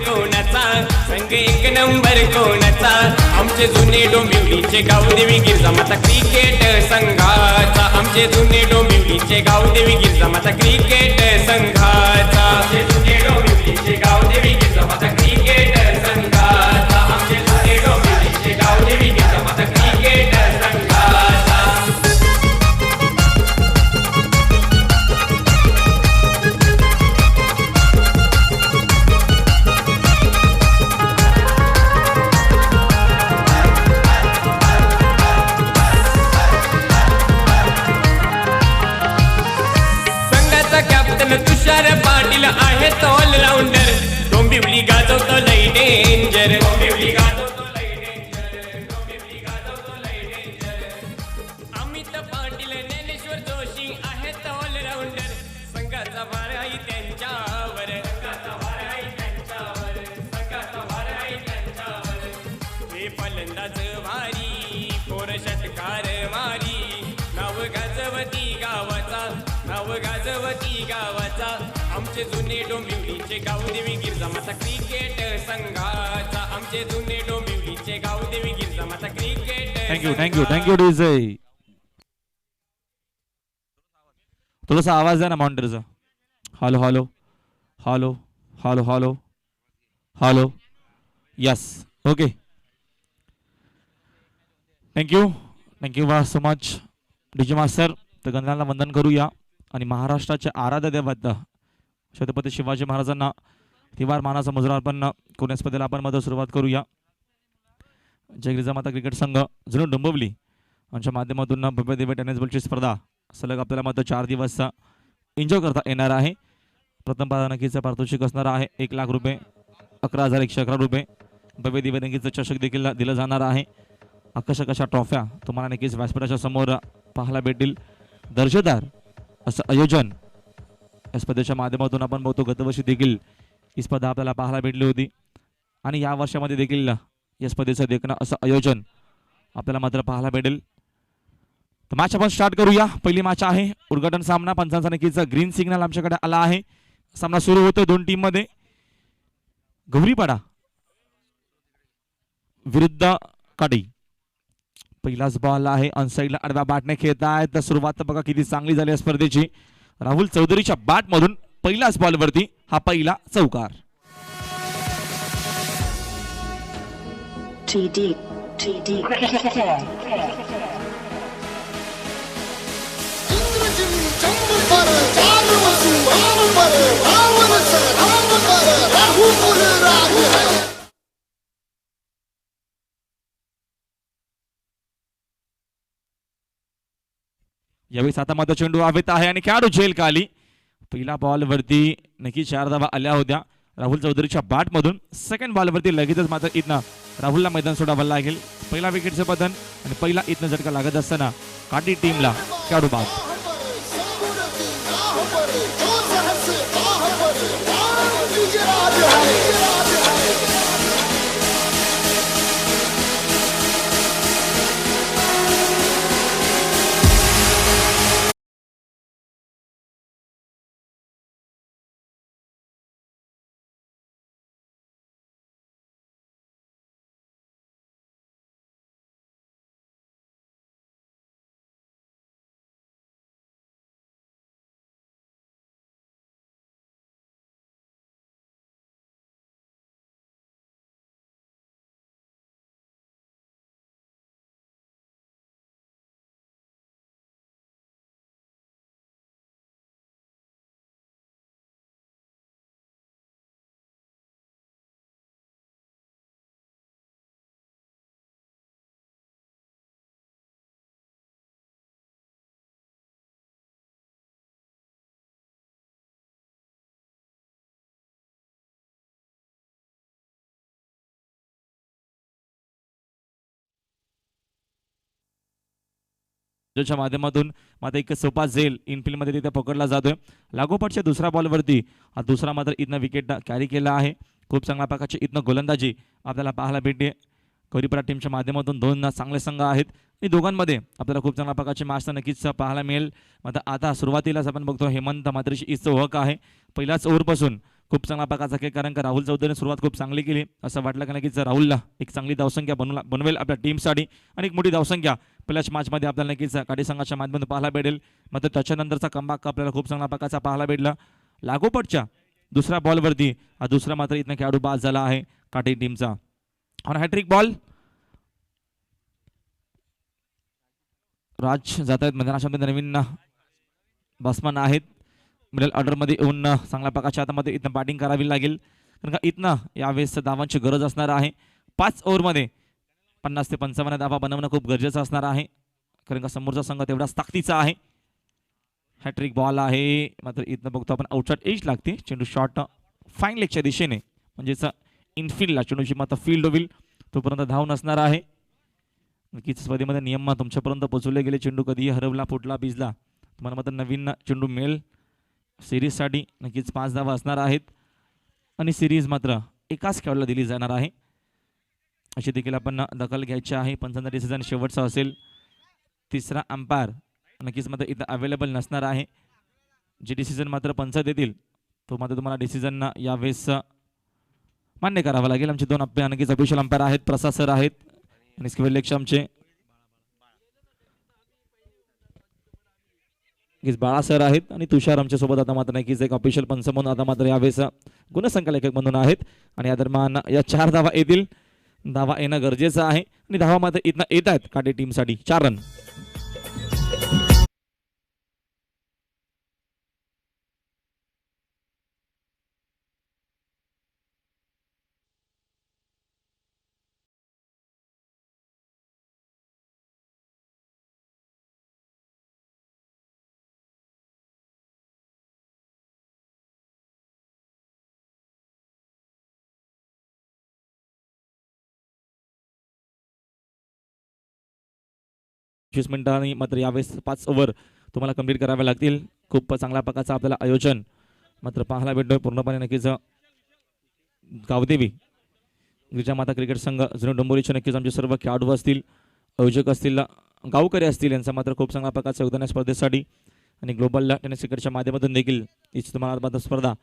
कोणाचा संघ एक नंबर कोणाचा आमचे जुने डोंबिवलीचे गावदेवी गिरजामाता क्रिकेट संघाचा आमचे जुने डोंबिवलीचे गावदेवी गिरजामाता क्रिकेट संघाचा आमचे जुने डोंबिवलीचे गावदेवी गिरजामाता क्रिकेट संघाचा आमचे जुने डोंबिवलीचे गावदेवी गिरजामाता क्रिकेट संघाचा तुषार पाटील आहे तो ऑलराऊंडर डोंबिवली गाजवतो लई डेंजर डोंबिवली गाजवतो लई डेंजर डोंबिवली गाजवतो लई डेंजर अमित पाटील ज्ञानेश्वर जोशी आहे तो ऑलराऊंडर संघाचा भार आहे त्यांच्यावर संघाचा भार आहे त्यांच्यावर संघाचा भार आहे त्यांच्यावर हे फलंदाज भारी पोर षटकार मारी नाव गाजवती गावाचा नाव गाजवती गावाचा आमचे जुने डोंबिवलीचे गावदेवी गिरजामाता क्रिकेट संघाचा आमचे जुने डोंबिवलीचे Gavdevi Girjamata cricket thank you DJ थोडासा आवाज द्या ना मॉनिटरचा hello hello hello hello hello hello yes okay thank you so much DJ master तर गंधांना वंदन करूया आणि महाराष्ट्राचे आराध्य दैवत छत्रपती शिवाजी महाराजांना तिवार मानाचा मुजरा अर्पण करून स्पर्धेला आपण मध्ये सुरुवात करूया. जय गिरिजामाता क्रिकेट संघ जुनं डोंबिवली यांच्या माध्यमातून भव्य दिव्य टेनिस बॉलची स्पर्धा सलग आपल्याला मात्र 4 दिवस एन्जॉय करता येणार आहे. प्रथम नक्कीच पारितोषिक असणार आहे 1 लाख रुपये 11,111 रुपये. भव्य दिव्य नक्कीच चषक देखील दिलं जाणार आहे. आकर्षक अशा ट्रॉफ्या तुम्हाला नक्कीच व्यासपीठाच्या समोर पाहायला भेटतील. दर्जेदार असं आयोजन या स्पर्धेच्या माध्यमातून आपण बघतो. गतवर्षी देखील ही स्पर्धा आपल्याला पाहायला भेटली होती आणि या वर्षामध्ये देखील या स्पर्धेचं देखणं असं आयोजन आपल्याला मात्र पाहायला भेटेल. तर मॅच आपण स्टार्ट करूया. पहिली मॅच आहे उद्घाटन सामना. पंचांचा नक्कीच ग्रीन सिग्नल आमच्याकडे आला आहे. सामना सुरू होतोय 2 टीम मध्ये. गौरीपाडा विरुद्ध काडी. पहिलाच बॉल आहे अनसाइडला आडव्या बॅटने खेळतायत. तर सुरुवात बघा किती चांगली झाली या स्पर्धेची. राहुल चौधरीच्या बॅट मधून पहिल्याच बॉल वरती हा पहिला चौकार. यावेळी सातामाता चेंडू हवेत आहे आणि खेळाडू झेल खाली. पहिला बॉल वरती नक्की 4 धावा आल्या होत्या राहुल चौधरीच्या बॅट मधून. सेकंड बॉल वरती लगेचच मात्र इथनं राहुलला मैदान सोडावं लागेल. पहिला विकेटचं पतन आणि पहिला इथनं झटका लागत असताना काटी टीमला खेळाडू बाद. च्या माध्यमातून मात्र एक सोपा झेल इनफिल्ड मध्ये तिथे पकडला जातोय. लागोपाठच्या दुसऱ्या बॉल वरती हा दुसरा मात्र इथनं विकेट कॅरी केला आहे. खूप चांगल्या प्रकारची इथनं गोलंदाजी आपल्याला पाहायला भेटते. गौरीपाडा टीमच्या माध्यमातून 2 चांगले संघ आहेत आणि दोघांमध्ये आपल्याला खूप चांगल्या प्रकारची मॅच नक्कीच पाहायला मिळेल. मात्र आता सुरुवातीलाच आपण बघतो हेमंत मात्रेची इस्त हक आहे. पहिल्याच ओव्हरपासून खूप चांगला प्रकारचा खेळ, कारण का राहुल चौधरीने सुरुवात खूप चांगली केली. असं वाटलं का नक्कीच राहुलला एक चांगली धावसंख्या बनवेल आपल्या टीमसाठी आणि एक मोठी धावसंख्या पहिल्याच मॅचमध्ये आपल्याला नक्कीच काठी संघाच्या माध्यमातून पाहायला भेटेल. मात्र त्याच्यानंतरचा कमबॅक आपल्याला खूप चांगला प्रकारचा पाहायला भेटला. लागोपाठच्या दुसऱ्या बॉलवरती हा दुसरा मात्र इथनं खेळाडू बाद झाला आहे काठी टीमचा. आणि हॅट्रिक बॉल राज जात आहेत मैदानामध्ये, नवीन बॅट्समन आहेत. मिडल ऑर्डरमध्ये येऊन चांगल्या प्रकारच्या हातामध्ये इथं बॅटिंग करावी लागेल, कारण का इथनं यावेळेस धावांची गरज असणार आहे. 5 ओव्हरमध्ये 50 ते 55 धावा बनवणं खूप गरजेचं असणार आहे, कारण का समोरचा संघ तेवढाच ताकदीचा आहे. हॅट्रिक बॉल आहे, मात्र इथनं बघतो आपण आउटसाइड एज लागते. चेंडू शॉट फाईन लेगच्या दिशेने, म्हणजेच इनफिल्डला चेंडूची मात्र फील्ड होईल, तोपर्यंत धाव नसणार आहे. नक्कीच स्पर्धेमध्ये नियम तुमच्यापर्यंत पोहोचवले गेले. चेंडू कधीही हरवला, फुटला, भिजला तुम्हाला मात्र नवीन चेंडू मिळेल. सिरीजसाठी नक्कीच 5 धावा असणार आहेत आणि सिरीज मात्र एकाच खेळाडूला दिली जाणार आहे, अशी देखील आपण दखल घ्यायची आहे. पंचांचा डिसिजन शेवटचा असेल. तिसरा अंपायर नक्कीच मात्र इथं अवेलेबल नसणार आहे. जे डिसिजन मात्र पंच देतील तो मात्र तुम्हाला डिसिजन यावेळेस मान्य करावा लागेल. आमचे 2 अंपायर नक्कीच ऑफिशियल अंपायर आहेत, प्रसाद सर आहेत आणि स्क्वेअर लेगचे आमचे बाळा सर आहेत आणि तुषार आमच्या सोबत आता मात्र नक्कीच एक ऑफिशियल पंच म्हणून आता मात्र यावेळेस गुणसंख्यालेखक म्हणून आहेत. आणि या दरम्यान या 4 धावा येतील. धावा येणं गरजेचं आहे आणि धावा मात्र इथनं येत आहेत काटे टीमसाठी 4 रन. मिनिटांनी मात्र यावेळेस 5 ओव्हर तुम्हाला कंप्लीट करावे लागतील. खूप चांगल्या प्रकारचं आपल्याला आयोजन मात्र पाहायला भेटतोय. पूर्णपणे नक्कीच गावदेवी गिरिजामाता क्रिकेट संघ जुने डोंबिवलीचे नक्कीच आमचे सर्व खेळाडू असतील, आयोजक असतील, गावकरी असतील, यांचा मात्र खूप चांगल्या प्रकारचं योगदान आहे स्पर्धेसाठी. आणि ग्लोबल टेनिस क्रिकेटच्या माध्यमातून देखील हीच तुम्हाला मात्र स्पर्धा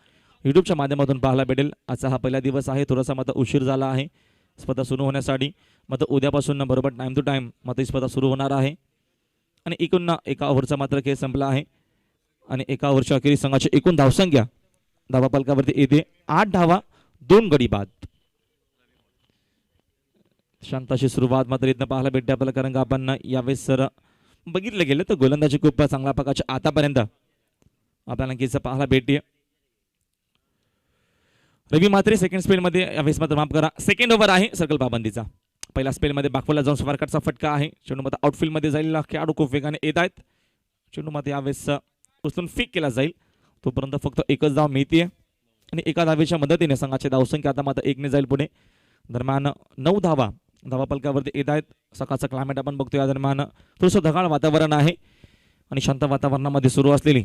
यूट्यूबच्या माध्यमातून पाहायला भेटेल. आजचा हा पहिला दिवस आहे, थोडासा मात्र उशीर झाला आहे स्पर्धा सुरू होण्यासाठी. मात्र उद्यापासून बरोबर टाइम टू टाइम मात्र ही स्पर्धा सुरू होणार आहे. आणि एकूण एका ओव्हरचा मात्र खेळ संपला आहे आणि एका ओव्हरच्या अखेरीस संघाची एकूण धावसंख्या धावाफलकावरती येते 8 धावा 2 गडी बाद. शांताची सुरुवात मात्र इथं पाहायला भेटते आपल्याला, कारण का आपण यावेळेस सर बघितलं गेलं तर गोलंदाजी खूप चांगल्या प्रकारच्या आतापर्यंत आपल्याला नक्कीच पाहायला भेटते. रवी मात्रे सेकंड स्पेलमध्ये यावेळेस मात्र माफ करा सेकंड ओव्हर आहे सर्कल पाबंदीचा. पहिल्या स्पेलमध्ये बागफुला जाऊन स्पार्करचा फटका आहे. चेंडू मात्र आउटफील्डमध्ये जाईल, खेळाडू खूप वेगाने येत आहेत. चेंडू मात्र यावेळेस उचलून फेक केला जाईल, तोपर्यंत फक्त एकच धाव मिळते आणि एका धावेच्या मदतीने संघाची धावसंख्या आता मात्र 1 ने जाईल पुढे. दरम्यान 9 धावा धावाफलकावरती येत आहेत. सकाळचं क्लायमेट आपण बघतो, या दरम्यान थोडंसं ढगाळ वातावरण आहे आणि शांत वातावरणामध्ये सुरू असलेली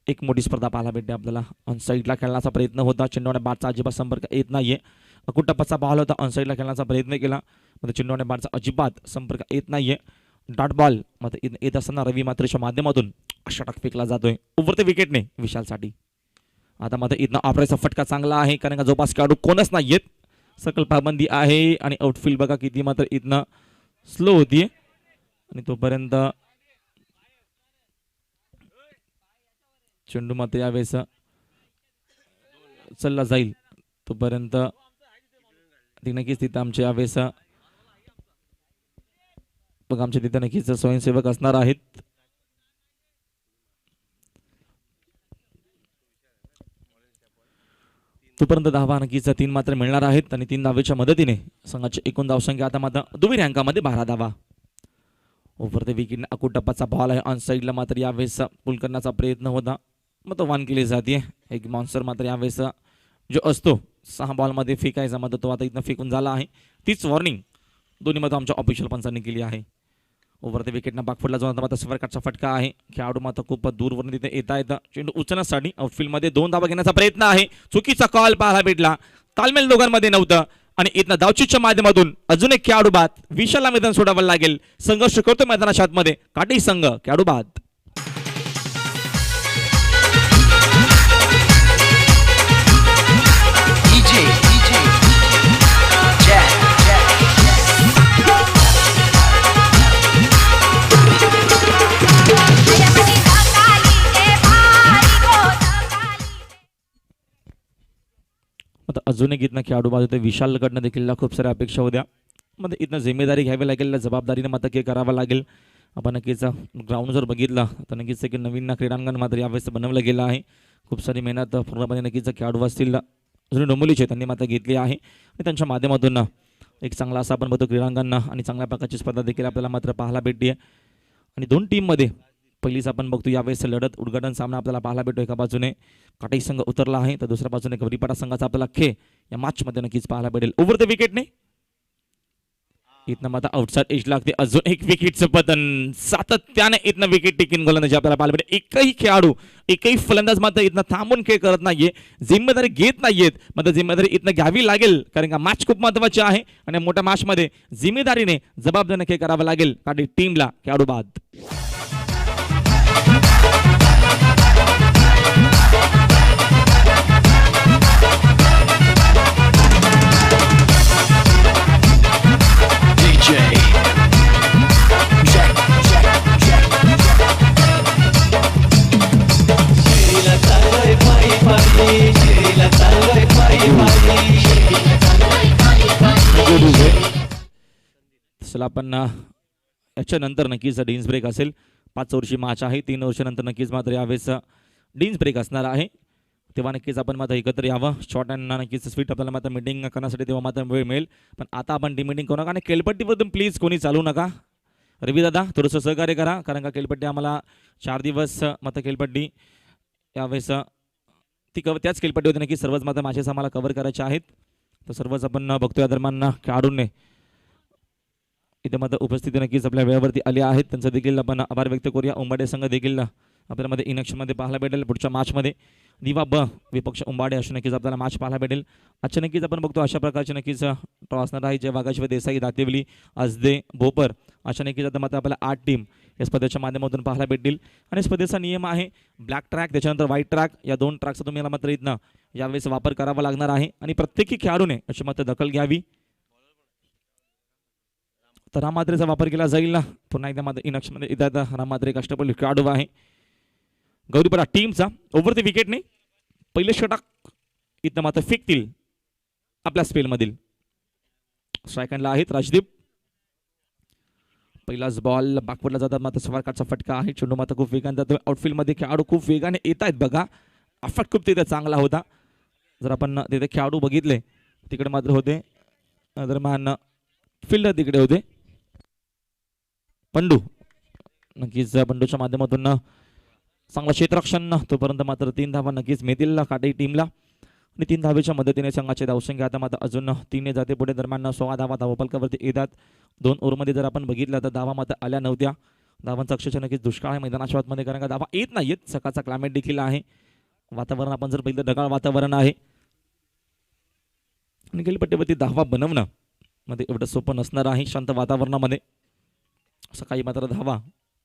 एक मोठी स्पर्धा पाहायला भेटते आपल्याला. ऑन साईडला खेळण्याचा प्रयत्न होता, चेंडूने बॅटचा अजिबात संपर्क येत नाहीये. अकुटप्पाचा बॉल होता, ऑन साईडला खेळण्याचा प्रयत्न केला, मात्र चेंडूने बॅटचा अजिबात संपर्क येत नाहीये. डॉट बॉल मात्र येत असताना रवी मात्रेच्या माध्यमातून षटक फेकला जातोय उभरते विकेटने विशालसाठी. आता मात्र इथनं ऑपरेचा फटका चांगला आहे, कारण का जोपास खेळाडू कोणच नाहीयेत. सकल पाबंदी आहे आणि आउटफील्ड बघा किती मात्र इथनं स्लो होतीये आणि तोपर्यंत चेंडू मात्र यावेळेस चलला जाईल, तोपर्यंत नक्कीच तिथं आमचे यावेळेस बघा आमच्या तिथं नक्कीच स्वयंसेवक असणार आहेत. तोपर्यंत धावा नक्कीच 3 मात्र मिळणार आहेत आणि 3 धावेच्या मदतीने संघाची एकूण धावसंख्या आता मात्र दुहेरी अंकामध्ये 12 धावा. ओव्हर द विकेट अकुटप्पाचा बॉल आहे, ऑन साईडला मात्र यावेळेस पुल करण्याचा प्रयत्न होता, मग तो वान केली जाते. एक मॉन्स्टर मात्र यावेळेस जो असतो 6 बॉलमध्ये फेकायचा मात्र तो आता इथनं फेकून झाला आहे. तीच वॉर्निंग दोन्ही मध्ये आमच्या ऑफिशियल पंचांनी केली आहे. ओव्हर द विकेटनं बागफुटला जाऊन मात्र स्पार्करचा फटका आहे. खेळाडू मात्र खूप दूरवरून तिथे येता येतं चेंडू उचलण्यासाठी आउटफील्डमध्ये 2 धावा घेण्याचा प्रयत्न आहे. चुकीचा कॉल पाहायला भेटला, तालमेल दोघांमध्ये नव्हतं आणि इथनं धावचीच्या माध्यमातून अजून एक खेळाडू बाद. विशालला मैदान सोडावं लागेल, संघर्ष करतो मैदानाच्या आतमध्ये काठी संघ. खेळाडू बाद. अजून एक इथनं खेळाडू बाद होते. विशालकडनं देखील खूप साऱ्या अपेक्षा होत्या. मध्ये इथनं जिम्मेदारी घ्यावी लागेल, जबाबदारीने मात्र के करावं लागेल. आपण नक्कीच ग्राउंड जर बघितला तर नक्कीच एक नवीन क्रीडांगण मात्र यावेळेस बनवलं गेलं आहे. खूप सारी मेहनत पूर्णपणे नक्कीच खेळाडू असतील अजून डोंबिवलीचे त्यांनी मात्र घेतली आहे आणि त्यांच्या माध्यमातून एक चांगला असा आपण बघतो क्रीडांगण आणि चांगल्या प्रकारची स्पर्धा देखील आपल्याला मात्र पाहायला भेटते. आणि दोन टीममध्ये पहिलीच आपण बघतो यावेळेस लढत उद्घाटन सामना आपल्याला पाहायला भेटतो. एका बाजूने काटाई संघ उतरला आहे तर दुसऱ्या बाजूने गौरीपाडा संघाचा आपल्याला खेळ या मॅचमध्ये नक्कीच पाहायला भेटेल. ओव्हर द विकेटने इथनं मात्र आउटसाइड एज लागते. अजून एक विकेटचं पतन सातत्याने इथनं विकेट टेकिंग गोलंदाजी आपल्याला पाहायला भेटेल. एकही खेळाडू एकही फलंदाज मात्र इथनं थांबून खेळ करत नाहीये, जिम्मेदारी घेत नाहीयेत. मात्र जिम्मेदारी इथनं घ्यावी लागेल कारण का मॅच खूप महत्वाची आहे आणि मोठ्या मॅचमध्ये जिम्मेदारीने जबाबदारीने खेळ करावा लागेल कारण टीमला खेळाडू बाद. चला आपण याच्यानंतर नक्कीच डीन्स ब्रेक असेल. 5 वर्षी मॅच आहे, 3 वर्षानंतर नक्कीच मात्र यावेळेस डीन्स ब्रेक असणार आहे. तेव्हा नक्कीच आपण मात्र एकत्र यावं. शॉर्ट अँड नक्कीच स्वीट आपल्याला मात्र मीटिंग करण्यासाठी तेव्हा मात्र वेळ मिळेल. पण आता आपण टी मीटिंग करू नका आणि केलपट्टीवरून प्लीज कोणी चालू नका. रवी दादा थोडंसं सहकार्य करा कारण का केलपट्टी आम्हाला 4 दिवस मात्र केलपट्टी यावेळेस ती त्याच केलपट्टीवरती नक्की सर्वच मात्र मॅचेस आम्हाला कव्हर करायचे आहेत. तर सर्वच आपण बघतो या दरम्यान खेळाडूंनी इथे मात्र उपस्थिती नक्कीच आपल्या वेळेवरती आली आहेत. त्यांचं देखील आपण आभार व्यक्त करूया. उंबाडे संघ देखील आपल्यामध्ये इनॅक्शनमध्ये पाहायला भेटेल. पुढच्या मॅचमध्ये दिवा ब विपक्ष उंबाडे अशा नक्कीच आपल्याला मॅच पाहायला भेटेल. आजच्या नक्कीच आपण बघतो अशा प्रकारचे नक्कीच ड्रॉ असणार आहे. जय वाघाशिवाय देसाई, दातेवली, आजदे, भोपर अशा नक्कीच आता मात्र आपल्याला 8 टीम या स्पर्धेच्या माध्यमातून पाहायला भेटतील. आणि स्पर्धेचा नियम आहे ब्लॅक ट्रॅक त्याच्यानंतर व्हाईट ट्रॅक, या 2 ट्रॅकचा तुम्हाला मात्र इथनं यावेळेस वापर करावा लागणार आहे आणि प्रत्येकी खेळाडूने अशी मात्र दखल घ्यावी. तर रामात्रेचा वापर केला जाईल ना. पुन्हा एकदा मात्र इनॅक्शनमध्ये इथं रामात्रे एक अष्टपैलू खेळाडू आहे गौरीपाडा टीमचा. ओव्हर द विकेटने पहिले षटक इथं मात्र फेकतील आपल्या स्पेलमधील. स्ट्रायकनला आहेत राजदीप. पहिलाच बॉल बॅकवर्डला जातात मात्र सवारकाचा फटका आहे. चेंडू मात्र खूप वेगाने जातो. आउटफील्डमध्ये खेळाडू खूप वेगाने येत आहेत बघा. अफट खूप तिथे चांगला होता. जर आपण तिथे खेळाडू बघितले तिकडे मात्र होते दरम्यान फिल्डर तिकडे होते. पंडू नक्कीच पंडूच्या माध्यमातून चांगला क्षेत्ररक्षण तोपर्यंत मात्र 3 धावा नक्कीच मिळतील काटे टीमला आणि 3 धावेच्या मदतीने संघाचे धावसंख्या आता मात्र अजून 3 जाते पुढे. दरम्यान 16 धावा धावफलकावरती येतात. 2 ओव्हरमध्ये जर आपण बघितलं तर धावा मात्र आल्या नव्हत्या. धावांचा अक्षरशः नक्कीच दुष्काळ आहे मैदानाच्या आतमध्ये कारण का धावा येत नाहीत. सकाळचा क्लायमेट देखील आहे. वातावरण आपण जर बघितलं ढगाळ वातावरण आहे आणि गेलपट्टीवरती धावा बनवणं मध्ये एवढं सोपं नसणार आहे. शांत वातावरणामध्ये सकाळी मात्र धावा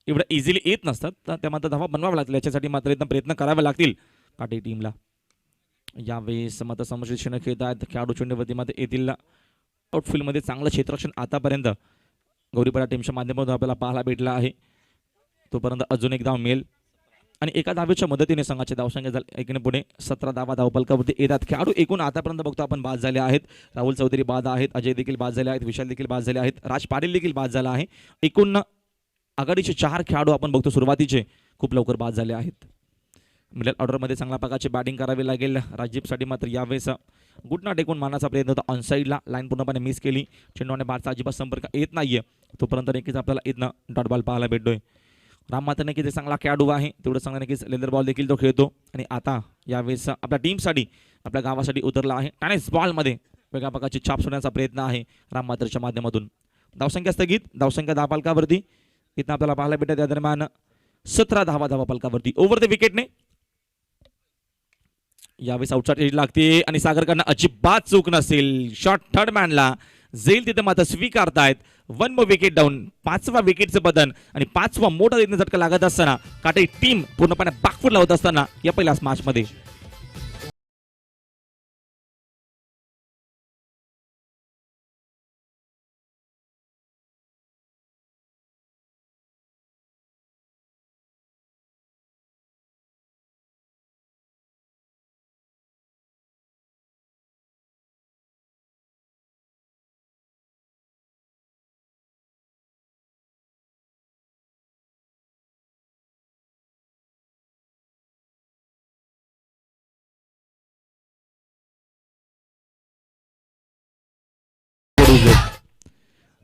एवढं इझिली येत नसतात. तर त्या मात्र धावा बनवाव्या लागतील. याच्यासाठी मात्र एकदम प्रयत्न करावे लागतील काटे टीमला. यावेळेस मात्र समोरचे क्षण खेळत आहेत खेळाडू. चेंडूवरती मात्र येथील आउटफील्डमध्ये चांगलं क्षेत्ररक्षण आतापर्यंत गौरीपाडा टीमच्या माध्यमातून आपल्याला पाहायला भेटला आहे. तोपर्यंत अजून एक धाव मिळेल आणि एका धावेच्या मदतीने संघाचे धावसंख्या एकीने पुढे 17 धावा धावफलकावरती येतात. खेळाडू एकूण आतापर्यंत बघतो आपण बाद झाले आहेत. राहुल चौधरी बाद आहेत, अजय देखील बाद झाले आहेत, विशाल देखील बाद झाले आहेत, राज पाटील देखील बाद झाला आहे. एकूण आघाडीचे 4 खेळाडू आपण बघतो सुरुवातीचे खूप लवकर बाद झाले आहेत. मिडल ऑर्डरमध्ये चांगल्या प्रकारची बॅटिंग करावी लागेल राजदीपसाठी. मात्र यावेळेस गुटना टेकून मारण्याचा प्रयत्न होता ऑनसाईडला. लाईन पूर्णपणे मिस केली. चेंडूने बारचा अजिबात संपर्क येत नाहीये. तोपर्यंत नक्कीच आपल्याला इथनं डॉट बॉल पाहायला भेटतोय. राम मात्र नक्कीच चांगला खेळाडू आहे. तेवढं चांगला नक्कीच लेदर बॉल देखील तो खेळतो आणि आता यावेळेस आपल्या टीमसाठी आपल्या गावासाठी उतरला आहे. टेनिस बॉलमध्ये वेगळ्या प्रकारची छाप सोडण्याचा प्रयत्न आहे राम मात्रच्या माध्यमातून. धावसंख्या स्थगित. धावसंख्या 10 पालकावरती इथं आपल्याला पाहायला भेटत. त्या दरम्यान 17 धावा पालकावरती. ओव्हर द विकेटने यावेळेस आउटसाइड एज लागते आणि सागरकडनं अजिबात चूक नसेल. शॉट थर्ड मॅनला जाईल तिथे मात्र स्वीकारतायत. 1 मोर विकेट डाऊन. 5वा विकेटचं बदन आणि 5वा मोठा झटका लागत असताना काटे टीम पूर्णपणे बॅकफूट लावत असताना या पहिल्याच मॅच मध्ये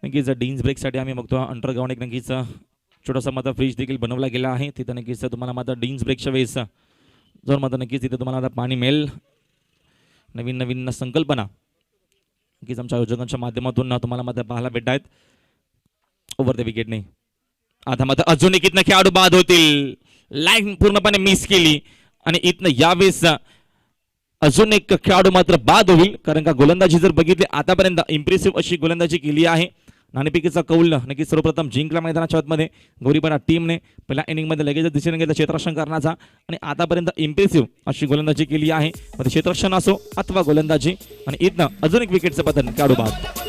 नक्कीच डीन्स ब्रेकसाठी आम्ही बघतो अंडरग्राऊंड एक नक्कीच छोटासा मात्र फ्रीज देखील बनवला गेला आहे. तिथं नक्कीच तुम्हाला मात्र डीन्स ब्रेकच्या वेळेस जर मात्र नक्कीच तिथे तुम्हाला आता पाणी मिळेल. नवीन नवीन संकल्पना नक्कीच आमच्या आयोजकांच्या माध्यमातून तुम्हाला मात्र पाहायला भेटत आहेत. ओव्हर द विकेटने आता मात्र अजून एक इथनं खेळाडू बाद होतील. लाईन पूर्णपणे मिस केली आणि इथनं यावेळेस अजून एक खेळाडू मात्र बाद होईल. कारण का गोलंदाजी जर बघितली आतापर्यंत इम्प्रेसिव्ह अशी गोलंदाजी केली आहे. नाणेफेकीचा कौल नक्कीच सर्वप्रथम जिंकला मैदानाच्या आतमध्ये गौरीपाडा टीमने. पहिल्या इनिंगमध्ये लगेच दिशेने घेतला क्षेत्ररक्षण करण्याचा आणि आतापर्यंत इम्प्रेसिव्ह अशी गोलंदाजी केली आहे. मध्ये क्षेत्ररक्षण असो अथवा गोलंदाजी आणि इथनं अजून एक विकेटचं पतन खेळाडू बाद.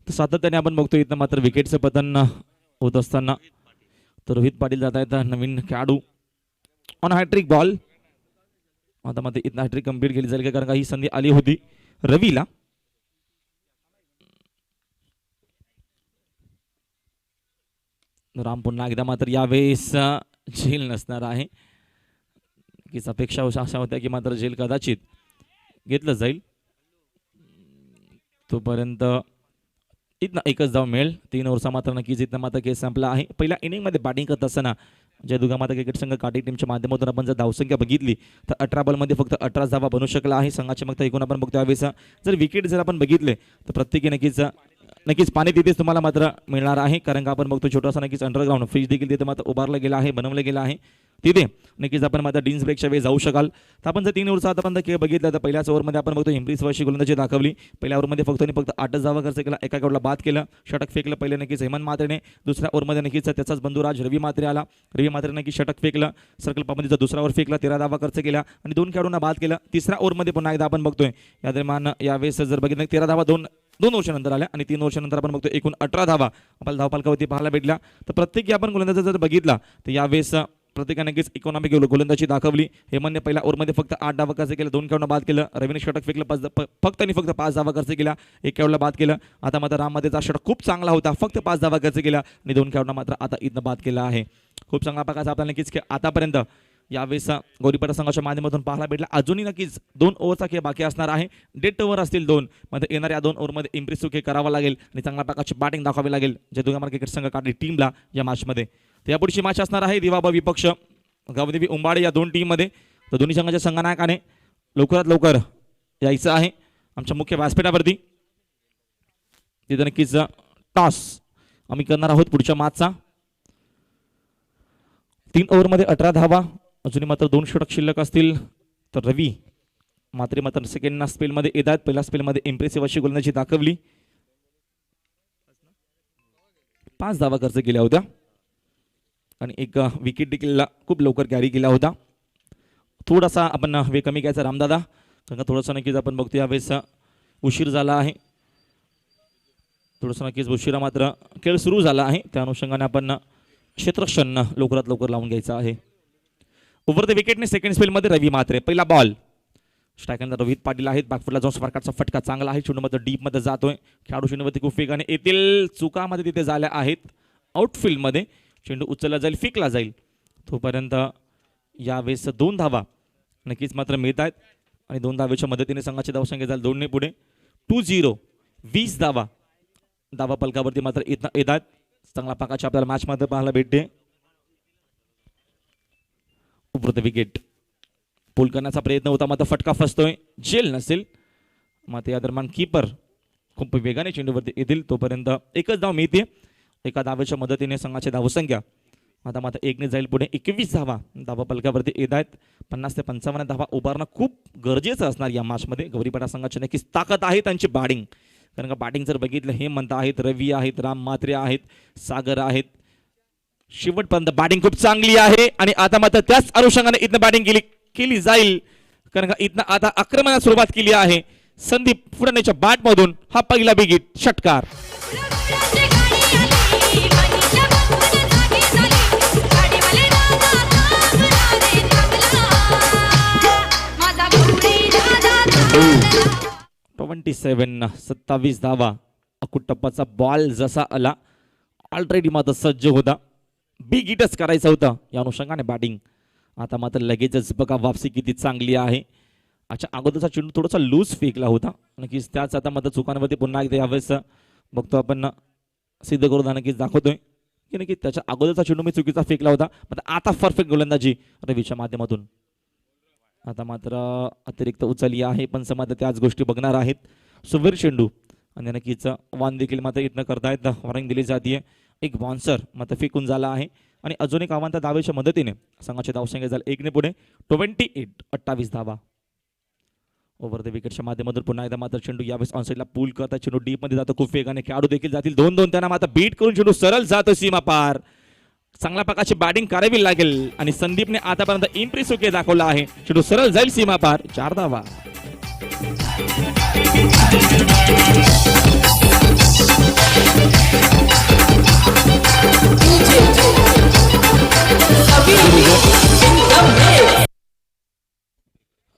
सातत्याने आपण बघतो इथं मात्र विकेटचं पतन होत असताना तर रोहित पाटील जात आहेत नवीन खेळाडू ऑन हॅट्रिक बॉल. आता मात्र इथं हॅट्रिक कंप्लीट केली जाईल कारण का ही संधी आली होती रवीला. राम पुन्हा एकदा मात्र यावेळेस झेल नसणार आहे की अपेक्षा अशा होत्या की मात्र झेल कदाचित घेतलं जाईल. तोपर्यंत इथनं एकच धाव मिळेल. 3 ओव्हरचा मात्र नक्कीच इथनं मात्र केस संपला आहे. पहिल्या इनिंगमध्ये बॅटिंग करत असताना जयदुर्गा माता क्रिकेट संघ काटी टीमच्या माध्यमातून आपण जर धावसंख्या बघितली तर 18 बॉलमध्ये फक्त 18 धावा बनवू शकला आहे संघाचे. मग एकूण आपण बघतो यावेळेस जर विकेट जर आपण बघितले तर प्रत्येकी नक्कीच पाणी तिथेच तुम्हाला मात्र मिळणार आहे. कारण का आपण बघतो छोटासा नक्कीच अंडरग्राऊंड फ्रीज देखील तिथे मात्र उभारलं गेला आहे बनवलं गेलं आहे. तिथे नक्कीच आपण मात्र डीन्स ब्रेकच्या वेळी जाऊ शकाल. तर आपण जर 3 ओव्हरचा आतापर्यंत खेळ बघितला तर पहिल्याच ओव्हरमध्ये आपण बघतो इम्प्रेसिव्ह अशी गोलंदाजी दाखवली. पहिल्या ओव्हरमध्ये फक्त 8 धावा खर्च केला. एका गौडला बाद केलं. षटक फेकलं पहिले नक्कीच हेमंत मात्रेने. दुसऱ्या ओव्हरमध्ये नक्कीच त्याचाच बंधुराज रवी मात्रे आला. रवी मात्रे नक्कीच षटक फेकलं. सर्कल पाबंदीचा दुसरा ओव्हर फेकला. 13 धावा खर्च केला आणि 2 खेळाडूंना बाद केलं. तिसऱ्या ओव्हरमध्ये पुन्हा एकदा आपण बघतोय या दरम्यान यावेळेस जर बघितलं 13 धावा 2 वर्षानंतर आल्या आणि 3 वर्षानंतर आपण बघतो एकूण 18 धावा आपल्याला धावपालकावरती पाहायला भेटल्या. तर प्रत्येकी आपण गोलंदाज जर बघितला तर यावेळेस प्रत्येकाने नक्कीच इकॉनॉमिक गोलंदाजी दाखवली. हेमंतने पहिल्या ओव्हरमध्ये फक्त 8 धावा खर्च केला. 2 खेळाडूंना बाद केलं. रवीने षटक फेकलं फक्त 5 धावा खर्च केला. 1 खेळाडूला बाद केलं. आता मात्र राममध्येचा षटक खूप चांगला होता. फक्त 5 धावा खर्च केला आणि 2 खेळाडूंना मात्र आता इथनं बाद केला आहे. खूप चांगला प्रकारचा आपल्याला नक्कीच आतापर्यंत यावेळेस गौरीपाडा संघाच्या माध्यमातून पाहायला भेटला. अजूनही नक्कीच 2 ओव्हरचा खेळ बाकी असणार आहे. डेड ओव्हर असतील 2 मध्ये येणाऱ्या 2 ओव्हरमध्ये इम्प्रेसिव्ह खेळ करावा लागेल आणि चांगल्या प्रकारची बॅटिंग दाखवावी लागेल जयदुर्गा क्रिकेट संघ काढली टीमला या मॅचमध्ये. तर यापुढची मॅच असणार आहे दिवाबा विपक्ष गावदेवी उंबाडे या 2 टीममध्ये. तर दोन्ही संघाच्या संघनायकाने लवकरात लवकर यायचं आहे आमच्या मुख्य व्यासपीठावरती. तिथे नक्कीच टॉस आम्ही करणार आहोत पुढच्या मॅचचा. 3 ओव्हरमध्ये 18 धावा अजूनही मात्र 2 षटक शिल्लक असतील. तर रवी मात्र सेकंड स्पेलमध्ये येतात. पहिल्या स्पेलमध्ये इम्प्रेसिव्ह अशी गोलंदाजी दाखवली. 5 धावा खर्च केल्या होत्या आणि 1 विकेट देखील खूप लवकर कॅरी केला होता. थोडासा आपण वेळ कमी घ्यायचा रामदादा कारण का थोडासा नक्कीच आपण बघतो यावेळेस उशीर झाला आहे. थोडंसं नक्कीच उशिरा मात्र खेळ सुरू झाला आहे. त्या अनुषंगाने आपण क्षेत्ररक्षण लवकरात लवकर लावून घ्यायचं आहे. ओव्हर द विकेटने सेकंड स्पेलमध्ये रवी मात्रे. पहिला बॉल स्ट्रायकरला रोहित पाटील आहेत. बॅकफुटला जाऊन स्पार्काचा फटका चांगला आहे. चेंडूमध्ये डीपमध्ये जातोय. खेळाडू चेंडूवरती खूप वेगाने येतील. चुकामध्ये तिथे झाल्या आहेत. आउटफील्डमध्ये चेंडू उचलला जाईल फेकला जाईल. तोपर्यंत यावेळेस 2 धावा नक्कीच मात्र मिळत आहेत आणि 2 धावेच्या मदतीने संघाची धावसंख्या झाली 2 ने पुढे 2-0. 20 धावा धावा पलकावरती मात्र येतात. चांगला प्रकारची आपल्याला मॅच मध्ये पाहायला भेटते. उपरोक्त विकेट पूल करण्याचा प्रयत्न होता मात्र फटका फसतोय. जेल नसेल मात्र या दरम्यान कीपर खूप वेगाने चेंडूवरती येतील. तोपर्यंत एकच धाव मिळते. एका धावेच्या मदतीने संघाची धावसंख्या आता मात्र 1 ने जाईल पुढे. 21 धावा धावा पलकावरती येत आहेत. 50 ते 55 धावा उभारणं खूप गरजेचं असणार या मॅचमध्ये. गौरीपाडा संघाची नक्कीच ताकद आहे त्यांची बॅटिंग. कारण का बॅटिंग जर बघितलं हेमंत आहेत, रवी आहेत, राम मात्रे आहेत, सागर आहेत. शेवटपर्यंत बॅटिंग खूप चांगली आहे आणि आता मात्र त्याच अनुषंगाने इथनं बॅटिंग केली जाईल. कारण का इथनं आता आक्रमणाला सुरुवात केली आहे. संदीप फुडणेच्या बॅटमधून हा पहिला विकेट षटकार. 27 धावा. अकुटप्पाचा बॉल जसा आला ऑलरेडी मात्र सज्ज होता, बिग हिटच करायचं होतं या अनुषंगाने बॅटिंग. आता मात्र लगेचच बघा वापसी किती चांगली आहे. अच्छा, अगोदरचा चेंडू थोडासा लूज फेकला होता, नक्कीच त्याच आता मात्र चुकांवरती पुन्हा एकदा यावेळेस बघतो आपण सिद्ध करून नक्कीच दाखवतोय की नक्की त्याच्या अगोदरचा चेंडू मी चुकीचा फेकला होता. आता परफेक्ट गोलंदाजी रवीच्या माध्यमातून. आता मात्र अतिरिक्त उचलली आहे, पण मात्र त्याच गोष्टी बघणार आहेत. सुवीर चेंडू आणि नक्कीच वान देखील मात्र इथनं करतायत. वॉर्निंग दिली जाते. एक बाउन्सर मात्र फेकून झाला आहे आणि अजून एक आव्हान त्या धावेच्या मदतीने संघाचे धावसंख्या झाले 1 ने पुढे 28 धावा. ओव्हर द विकेटच्या माध्यमातून पुन्हा एकदा मात्र चेंडू यावेळेस ऑनसाईडला पूल करता. चेंडू डीप मध्ये जातो खूप वेगाने. खेळाडू देखील जातील 2-2. त्यांना मात्र बीट करून चेंडू सरळ जातो सीमा पार. चांगल्या प्रकारची बॅटिंग करावी लागेल आणि संदीपने आतापर्यंत इम्प्रेसिव्ह केस दाखवला आहे. चेंडू सरळ जाईल सीमा पार. 4 धावा.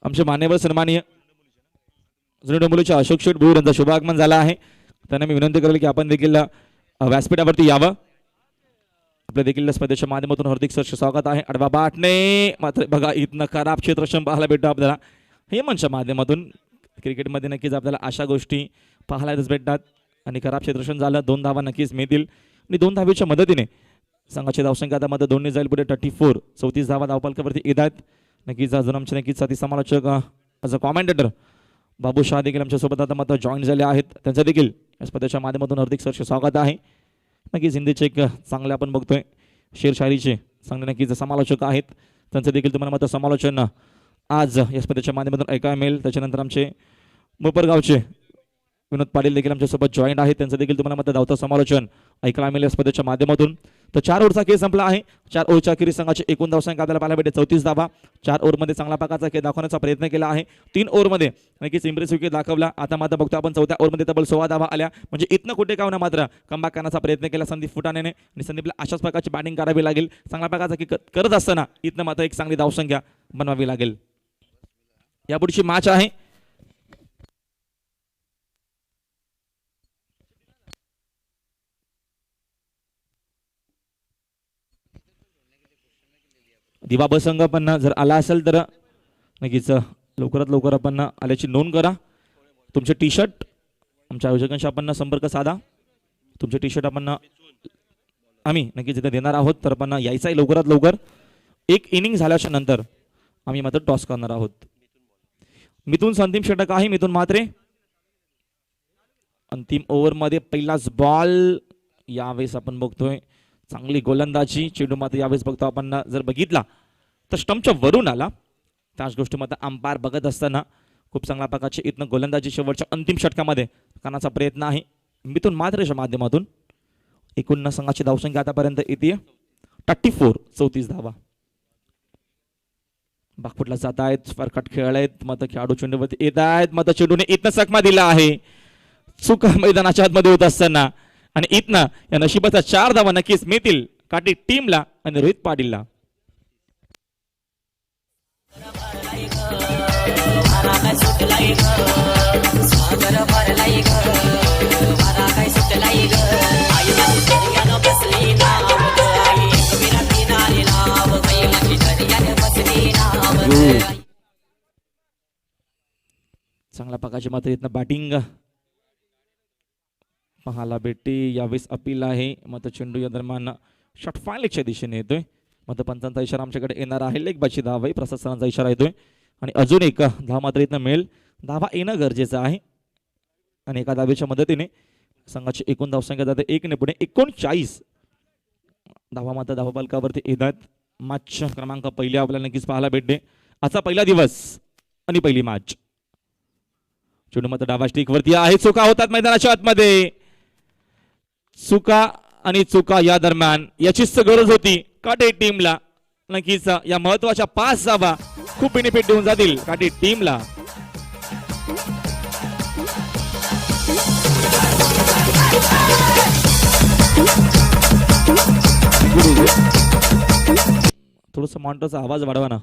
आमचे मान्यवर सन्माननीय जुने डोंबिवलीचे अशोक शेठ भोईर यांचा शुभागमन झाला आहे. त्यांना मी विनंती करेल की आपण देखील व्यासपीठावरती यावं. आपल्या देखील स्पर्धेच्या माध्यमातून हार्दिक सरचे स्वागत आहे. आडवा बाटणे मात्र बघा इथनं खराब क्षेत्ररक्षण पाहायला भेटतो आपल्याला हे मंचच्या माध्यमातून. क्रिकेटमध्ये नक्कीच आपल्याला अशा गोष्टी पाहायलाच भेटतात आणि खराब क्षेत्ररक्षण झालं. 2 धावा नक्कीच मिळतील आणि 2 धावेच्या मदतीने संघाची धावसंख्या आता मध्ये 2 जाईल पुढे 34 धावा धावपालकावरती येत आहेत. नक्कीच अजून आमचे नक्कीच साथी समालोचक ॲज अ कॉमेंटेटर बाबू शाह देखील आमच्यासोबत आता मात्र जॉईन झाले आहेत. त्यांचं देखील या स्पर्धेच्या माध्यमातून हार्दिक सरचे स्वागत आहे. नक्कीच हिंदीचे एक चांगले आपण बघतोय शेरशायरीचे चांगले नक्कीच समालोचक आहेत. त्यांचं देखील तुम्हाला मात्र समालोचन आज या स्पर्धेच्या माध्यमातून ऐकायला मिळेल. त्याच्यानंतर आमचे मोपरगावचे विनोद पाटील देखील आमच्यासोबत जॉईंट आहेत. त्यांचं देखील तुम्हाला मात्र धावतं समालोचन ऐकायला मिळेल या स्पर्धेच्या माध्यमातून. तर 4 ओव्हरचा खेळ संपला आहे. 4 ओव्हरच्या अखेरीस संघाची एकूण धावसंख्या आपल्याला पाहायला भेटते 34 धावा. 4 ओव्हरमध्ये चांगला प्रकारचा खेळ दाखवण्याचा प्रयत्न केला आहे. 3 ओव्हरमध्ये नक्कीच इम्प्रेसिव्ह खेळ दाखवला. आता मात्र बघतो आपण 4थ्या ओव्हरमध्ये तब्बल 16 धावा आल्या. म्हणजे इथनं कुठे का होणार मात्र कमबॅक करण्याचा प्रयत्न केला संदीप फुटाण्याने आणि संदीपला अशाच प्रकारची बॅटिंग करावी लागेल. चांगल्या प्रकारचा खेळ करत असताना इथनं मात्र एक चांगली धावसंख्या बनवावी लागेल. यापुढची मॅच आहे दिवा बसंग. पण जर आला असेल तर नक्कीच लवकरात लवकर आपण आल्याची नोंद करा. तुमचे टी शर्ट आमच्या आयोजकांशी आपण संपर्क साधा. तुमचे टी शर्ट आपण आम्ही नक्कीच इथे देणार आहोत. तर आपण यायचं आहे लवकरात लवकर. एक इनिंग झाल्याच्या नंतर आम्ही मात्र टॉस करणार आहोत. मिथून अंतिम षटक आहे. मिथून मात्रे अंतिम ओव्हरमध्ये पहिलाच बॉल. यावेळेस आपण बघतोय चांगली गोलंदाजी. चेंडू मात्र यावेळेस बघतो आपण जर बघितला तर स्टंपच्या वरून आला. त्याच गोष्टी मात्र अंपायर बघत असताना खूप चांगल्या प्रकारची इथनं गोलंदाजी शेवटच्या अंतिम षटकामध्ये करण्याचा प्रयत्न आहे मिथून मात्रेच्या माध्यमातून. एकूण संघाची धावसंख्या आतापर्यंत येते 34 धावा. बागफुटला जात आहेत. फरकट खेळ आहेत. मात्र खेळाडू चेंडूवरती येत आहेत. मात्र चेंडूने इथनं चकमा दिला आहे चुका मैदानाच्या आतमध्ये होत असताना आणि इथनं या नशिबाचा 4 धावा नक्कीच मिळतील काठी टीमला आणि रोहित पाटीलला. चांगल्या प्रकारची मात्र इथनं बॅटिंग पाहायला भेटते. यावेळेस अपील आहे. मात्र चेंडू या दरम्यान शॉट फायलेगच्या दिशेने येतोय. मात्र पंचांचा इशारा आमच्याकडे येणार आहे. लेग बाची धाव आहे. प्रसाद सरांचा इशारा येतोय आणि अजून एक धाव मात्र इथनं मिळेल. धावा येणं गरजेचं आहे आणि एका धावेच्या मदतीने संघाची एकूण धावसंख्या जाते 1 ने पुढे 39 धावा मात्र धावपालकावरती येतात. मॅच क्रमांक पहिल्या आपल्याला नक्कीच पाहायला भेटते. आजचा पहिला दिवस आणि पहिली मॅच. चेंडू मात्र डावा स्टिक वरती आहे. चुका होतात मैदानाच्या आतमध्ये. चुका आणि चुका या दरम्यान याचीच गरज होती काटे टीमला. नक्कीच या महत्वाच्या 5 धावा खूप बेनिफिट देऊन जातील काटे टीमला. थोडस मॉनिटरचा आवाज वाढवा ना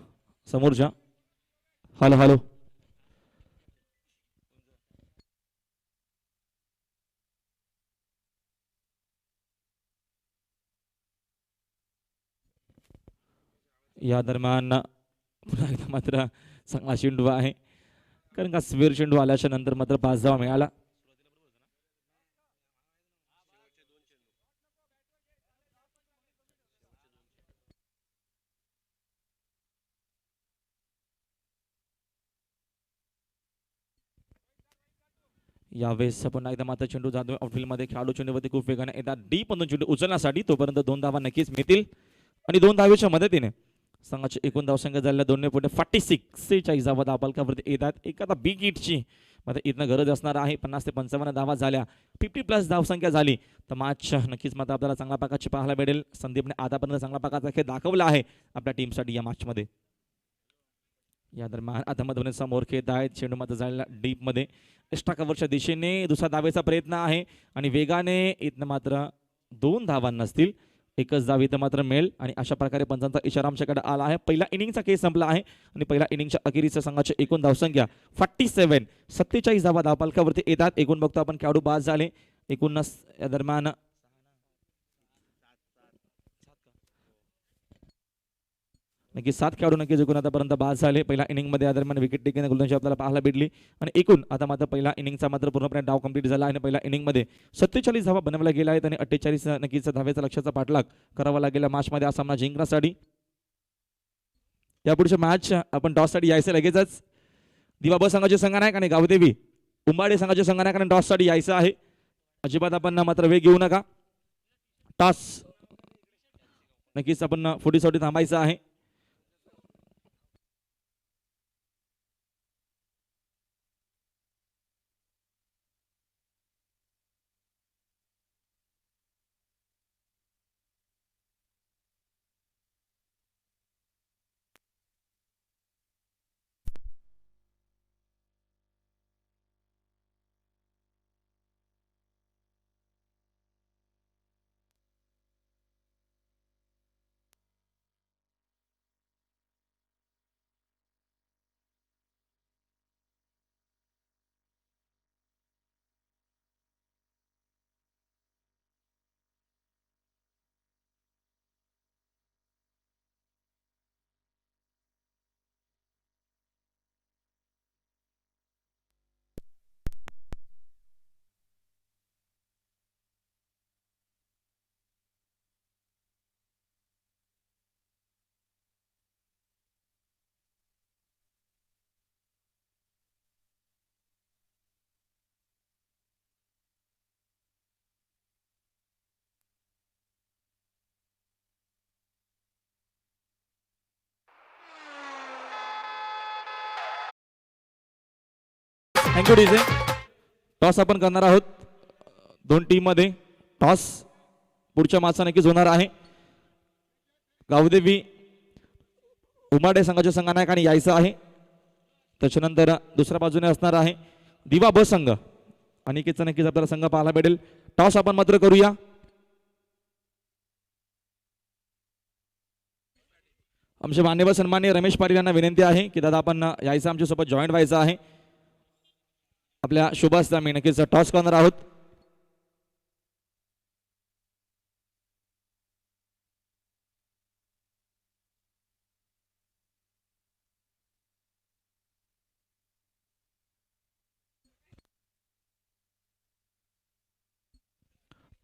समोरच्या. Hello hello. या दरम्यान पुन्हा एकदा मात्र चांगला चेंडू आहे, कारण का स्वेर चेंडू आल्याच्या नंतर मात्र 5 धावा मिळाला. यावेळेस पुन्हा एकदा मात्र चेंडू जातो आउटफील्ड मध्ये. खेळाडू चेंडूवरती खूप वेगाने येतात डीप मधून चेंडू उचलण्यासाठी, तोपर्यंत 2 धावा नक्कीच मिळतील आणि 2 धावेच्या मदतीने संघाची एकूण धावसंख्या झालेल्या 2.46 धावा धावफलकावरती येतात. एखादा बिग हिटची मात्र इथनं गरज असणार आहे. 50 ते 55 धावा झाल्या, 50+ धावसंख्या झाली तर मॅच नक्कीच मात्र आपल्याला चांगल्या प्रकारची पाहायला भेटेल. संदीपने आतापर्यंत चांगला प्रकारचा खेळ दाखवला आहे आपल्या टीमसाठी या मॅचमध्ये. या दरम्यान आता मधून समोर खेळत आहेत, चेंडू मात्र झालेला डीप मध्ये. एक्स्ट्रा कव्हरच्या दिशेने दुसरा धावेचा प्रयत्न आहे आणि वेगाने इथनं मात्र 2 धावा नसतील, एकच धाव इथं मात्र मिळेल आणि अशा प्रकारे पंचांचा इशारा आमच्याकडे आला आहे. पहिला इनिंगचा खेळ संपला आहे आणि पहिल्या इनिंगच्या अखेरीच्या संघाची एकूण धावसंख्या 47 धावा धावपालकावरती येतात. एकूण बघतो आपण खेळाडू बाद झाले एकूण या दरम्यान नक्की 7 खेळाडू नक्की जिंकून आतापर्यंत बाद झाले. पहिल्या इनिंगमध्ये या दरम्यान विकेट टेकिंग गोलंदाजी आपल्याला पाहायला भेटली आणि एकूण आता मात्र पहिला इनिंगचा मात्र पूर्णपणे डाव कंप्लीट झाला आणि पहिल्या इनिंगमध्ये 47 धावा बनवल्या गेल्या आहेत आणि 48 नक्कीच धावेचा लक्ष्याचा पाठलाग करावा लागेल मॅचमध्ये हा सामना जिंकण्यासाठी. यापुढच्या मॅच आपण टॉससाठी यायचं लगेचच. दिवा ब संघाचे संघनायक आणि गावदेवी उंबाडे संघाचे संघनायक आणि टॉससाठी यायचं आहे. अजिबात आपण मात्र वेग घेऊ नका. टॉस नक्कीच आपण फुटीसाठी थांबायचं आहे. Thank you DJ. टॉस आपण करणार आहोत. 2 टीम मध्ये टॉस पुढच्या मॅचचा नक्कीच होणार आहे. गावदेवी उमाडे संघाचे संघनायक आणि यायचं आहे. त्याच्यानंतर दुसऱ्या बाजूने असणार आहे दिवा ब संघ. अनिकेतचा नक्कीच आपल्याला संघ पाहायला भेटेल. टॉस आपण मात्र करूया. आमचे मान्यवर सन्माननीय रमेश पाटील यांना विनंती आहे की दादा आपण यायचं आमच्यासोबत जॉईन व्हायचं आहे. आपल्या शुभास आम्ही नक्कीच टॉस करणार आहोत.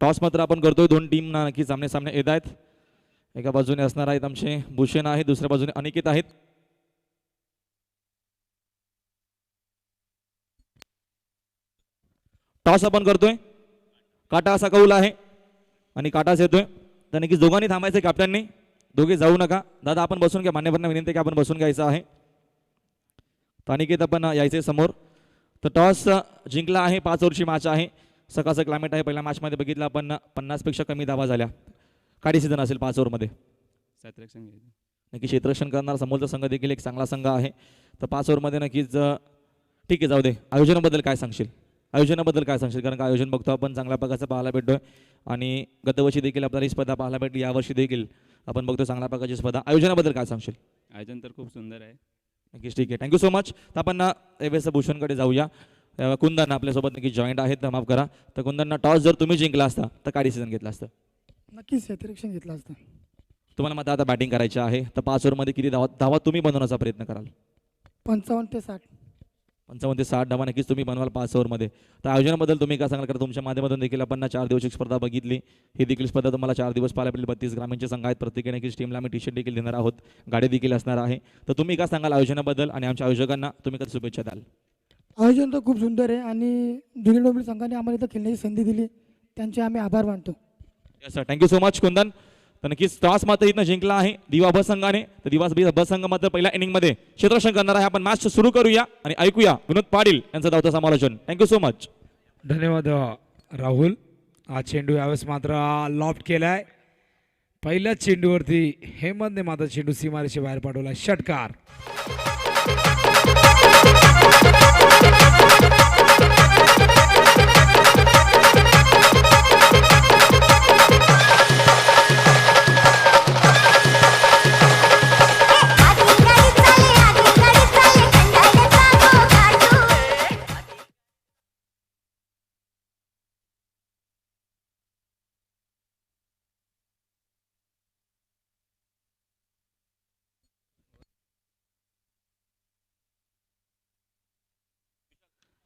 टॉस मात्र आपण करतोय. 2 टीम नक्की सामने सामने येत आहेत. एका बाजूने असणार आहेत आमचे भूषण आहे, दुसऱ्या बाजूने अनिकेत आहेत. टॉस आपण करतोय. काटा असा कौल आहे आणि काटाच येतोय तर नक्कीच दोघांनी थांबायचं. कॅप्टननी दोघे जाऊ नका. दादा आपण बसून घ्या. मान्यवरांना विनंती की आपण बसून घ्यायचं आहे. तर अनिकेत आपण यायचे समोर. तर टॉस जिंकला आहे. 5 ओव्हरची मॅच आहे. सकाळचं क्लायमेट आहे. पहिल्या मॅचमध्ये बघितलं आपण 50 पेक्षा कमी धावा झाल्या. काडी सीझन असेल 5 ओव्हरमध्ये. नक्की क्षेत्ररक्षण करणारा समोरचा संघ देखील एक चांगला संघ आहे. तर 5 ओव्हरमध्ये नक्कीच ठीक आहे. जाऊ दे. आयोजनाबद्दल काय सांगशील? आयोजनाबद्दल काय सांगशील? कारण का आयोजन बघतो आपण चांगल्या प्रकारचं पाहायला भेटतोय आणि गतवर्षी देखील आपल्याला ही स्पर्धा पाहायला भेटली. यावर्षी देखील आपण बघतो चांगल्या प्रकारची स्पर्धा. आयोजनाबद्दल काय सांगशील? आयोजन तर खूप सुंदर आहे. नक्कीच ठीक आहे. Thank you so much. तर आपण एवढेच भूषणकडे जाऊया. कुंदन आपल्यासोबत नक्की जॉईंट आहेत. माफ करा. तर कुंदनना टॉस जर तुम्ही जिंकला असता तर काय डिसिजन घेतला असतं? नक्कीच क्षेत्ररक्षण घेतलं असतं. तुम्हाला मात्र आता बॅटिंग करायची आहे. तर 5 ओव्हरमध्ये किती धावा धावा तुम्ही बनवण्याचा प्रयत्न कराल? 55 ते 60. 55 ते 60 धावा नक्कीच तुम्ही बनवाल 5 ओव्हरमध्ये. तर आयोजनाबद्दल तुम्ही काय सांगाल? कारण तुमच्या माध्यमातून देखील आपण 4 दिवसाची स्पर्धा बघितली. ही देखील स्पर्धा तुम्हाला 4 दिवस पाहायला भेटेल. 32 ग्रामीणचे संघ आहेत. प्रत्येकाने नक्कीच टीमला आम्ही टी शर्ट देखील देणार आहोत. गाडी देखील असणार आहे. तर तुम्ही काय सांगाल आयोजनाबद्दल आणि आमच्या आयोजकांना तुम्ही कधी शुभेच्छा द्याल? आयोजन तर खूप सुंदर आहे आणि जुनी डोंबिवली संघाने आम्हाला इथं खेळण्याची संधी दिली, त्यांचे आम्ही आभार मानतो. Yes sir, thank you so much Kundan. तर नक्कीच टॉस मात्र इथं जिंकला आहे दिवा ब संघाने. तर दिवा ब संघ मात्र पहिल्या इनिंगमध्ये क्षेत्ररक्षण करणार आहे. आपण मॅच सुरू करूया आणि ऐकूया विनोद पाटील यांचं धावतं समालोचन. Thank you so much. धन्यवाद राहुल. हा चेंडू यावेळेस मात्र लॉफ्ट केलाय. पहिल्याच चेंडूवरती हेमंतने मात्र चेंडू सीमारेषे बाहेर पाठवला. षटकार.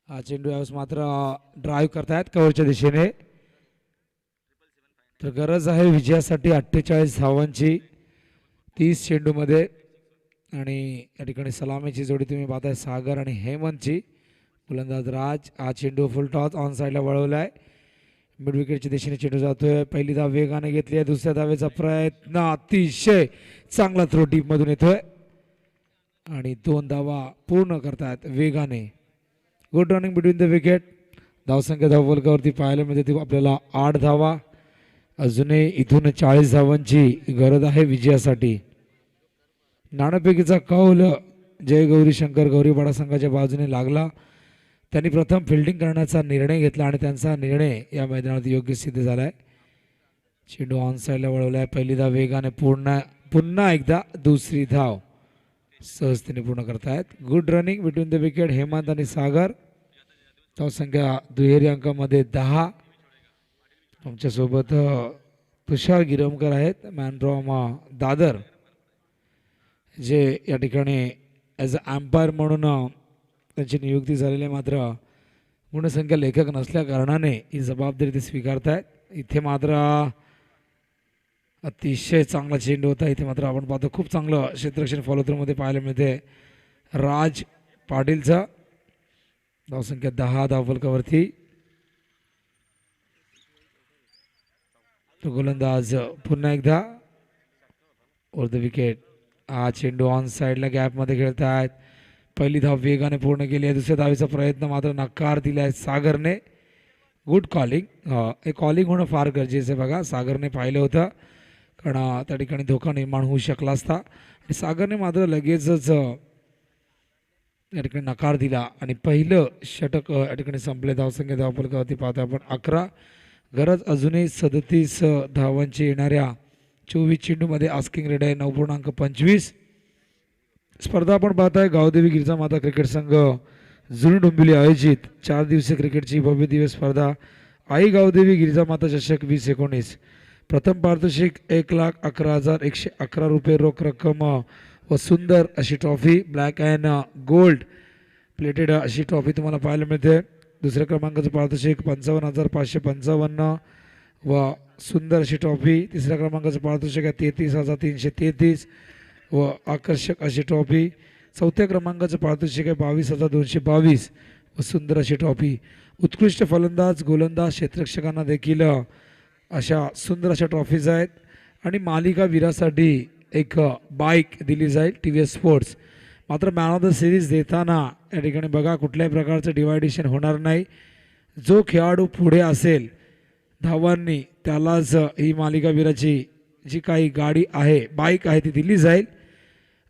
हा चेंडू यावेळेस मात्र ड्राईव्ह करतायत कव्हरच्या दिशेने. तर गरज आहे विजयासाठी 48 धावांची 30 चेंडूमध्ये. आणि या ठिकाणी सलामीची जोडी तुम्ही पाहताय सागर आणि हेमंतची. गोलंदाज राज. हा चेंडू फुल टॉस ऑन साईडला वळवलाय. मिड विकेटच्या दिशेने चेंडू जातोय. पहिली धाव वेगाने घेतली आहे. दुसऱ्या धावेचा प्रयत्न अतिशय चांगला थ्रो टीप मधून येतोय आणि 2 धावा पूर्ण करतायत वेगाने. Good running between the wicket. धावसंख्या धावफलकावरती पाहायला मिळते ती आपल्याला 8 धावा. अजूनही इथून 40 धावांची गरज आहे विजयासाठी. नाणेफेकीचा कौल जय गौरी शंकर गौरीपाडा संघाच्या बाजूने लागला. त्यांनी प्रथम फिल्डिंग करण्याचा निर्णय घेतला आणि त्यांचा निर्णय या मैदानात योग्य सिद्ध झालाय. चेंडू ऑन साईडला वळवलाय. पहिली धाव वेगाने पुन्हा एकदा दुसरी धाव सहजतेने पूर्ण करतायत. Good running between the wicket. Hemant आणि सागर. धावसंख्या दुहेरी अंकामध्ये 10. आमच्यासोबत तुषार गिरमकर आहेत मॅन फ्रॉम दादर, जे या ठिकाणी ॲज अ अम्पायर म्हणून त्यांची नियुक्ती झालेली. मात्र गुणसंख्या लेखक नसल्या कारणाने ही जबाबदारी ते स्वीकारतायत. इथे मात्र अतिशय चांगला चेंडू होता. इथे मात्र आपण पाहतो खूप चांगलं क्षेत्ररक्षण फॉलोथ्रूमध्ये पाहायला मिळते राज पाटीलचा. धावसंख्या 10 धावफलकावरती. तो गोलंदाज पुन्हा एकदा ओव्हर द विकेट. हा चेंडू ऑन साईडला गॅपमध्ये खेळतायत. पहिली धाव वेगाने पूर्ण केली आहे. दुसऱ्या धावेचा प्रयत्न मात्र नकार दिलाय सागरने. Good calling. हे कॉलिंग होणं फार गरजेचं आहे बघा. सागरने पाहिलं होतं कारण त्या ठिकाणी धोका निर्माण होऊ शकला असता आणि सागरने मात्र लगेचच या ठिकाणी नकार दिला आणि पहिलं षटक या ठिकाणी संपले. धावसंख्या धावफलकावरती पाहतो आपण 11. गरज अजूनही 37 धावांची येणाऱ्या 24 चेंडूमध्ये. आस्किंग रेड आहे 9.25. स्पर्धा आपण पाहताय गावदेवी गिरिजा माता क्रिकेट संघ जुनी डोंबिवली आयोजित 4 दिवसीय क्रिकेटची भव्य दिवस स्पर्धा आई गावदेवी गिरिजा माता चषक 2019. प्रथम पारितोषिक 1,11,111 रुपये रोख रक्कम व सुंदर अशी trophy black and gold plated अशी ट्रॉफी तुम्हाला पाहायला मिळते. दुसऱ्या क्रमांकाचं पारितोषिक 55,555 व सुंदर अशी ट्रॉफी. तिसऱ्या क्रमांकाचं पारितोषिक आहे 33,333 व आकर्षक अशी ट्रॉफी. चौथ्या क्रमांकाचं पारितोषिक आहे 22,222 व सुंदर अशी ट्रॉफी. उत्कृष्ट फलंदाज गोलंदाज क्षेत्ररक्षकांना देखील अशा सुंदर अशा ट्रॉफीज आहेत आणि मालिका वीरासाठी एक बाईक दिली जाईल TVS स्पोर्ट्स. मात्र मॅन ऑफ द सिरीज देताना या ठिकाणी बघा कुठल्याही प्रकारचं डिवायडेशन होणार नाही. जो खेळाडू पुढे असेल धावांनी त्यालाच ही मालिका वीराची जी काही गाडी आहे बाईक आहे ती दिली जाईल.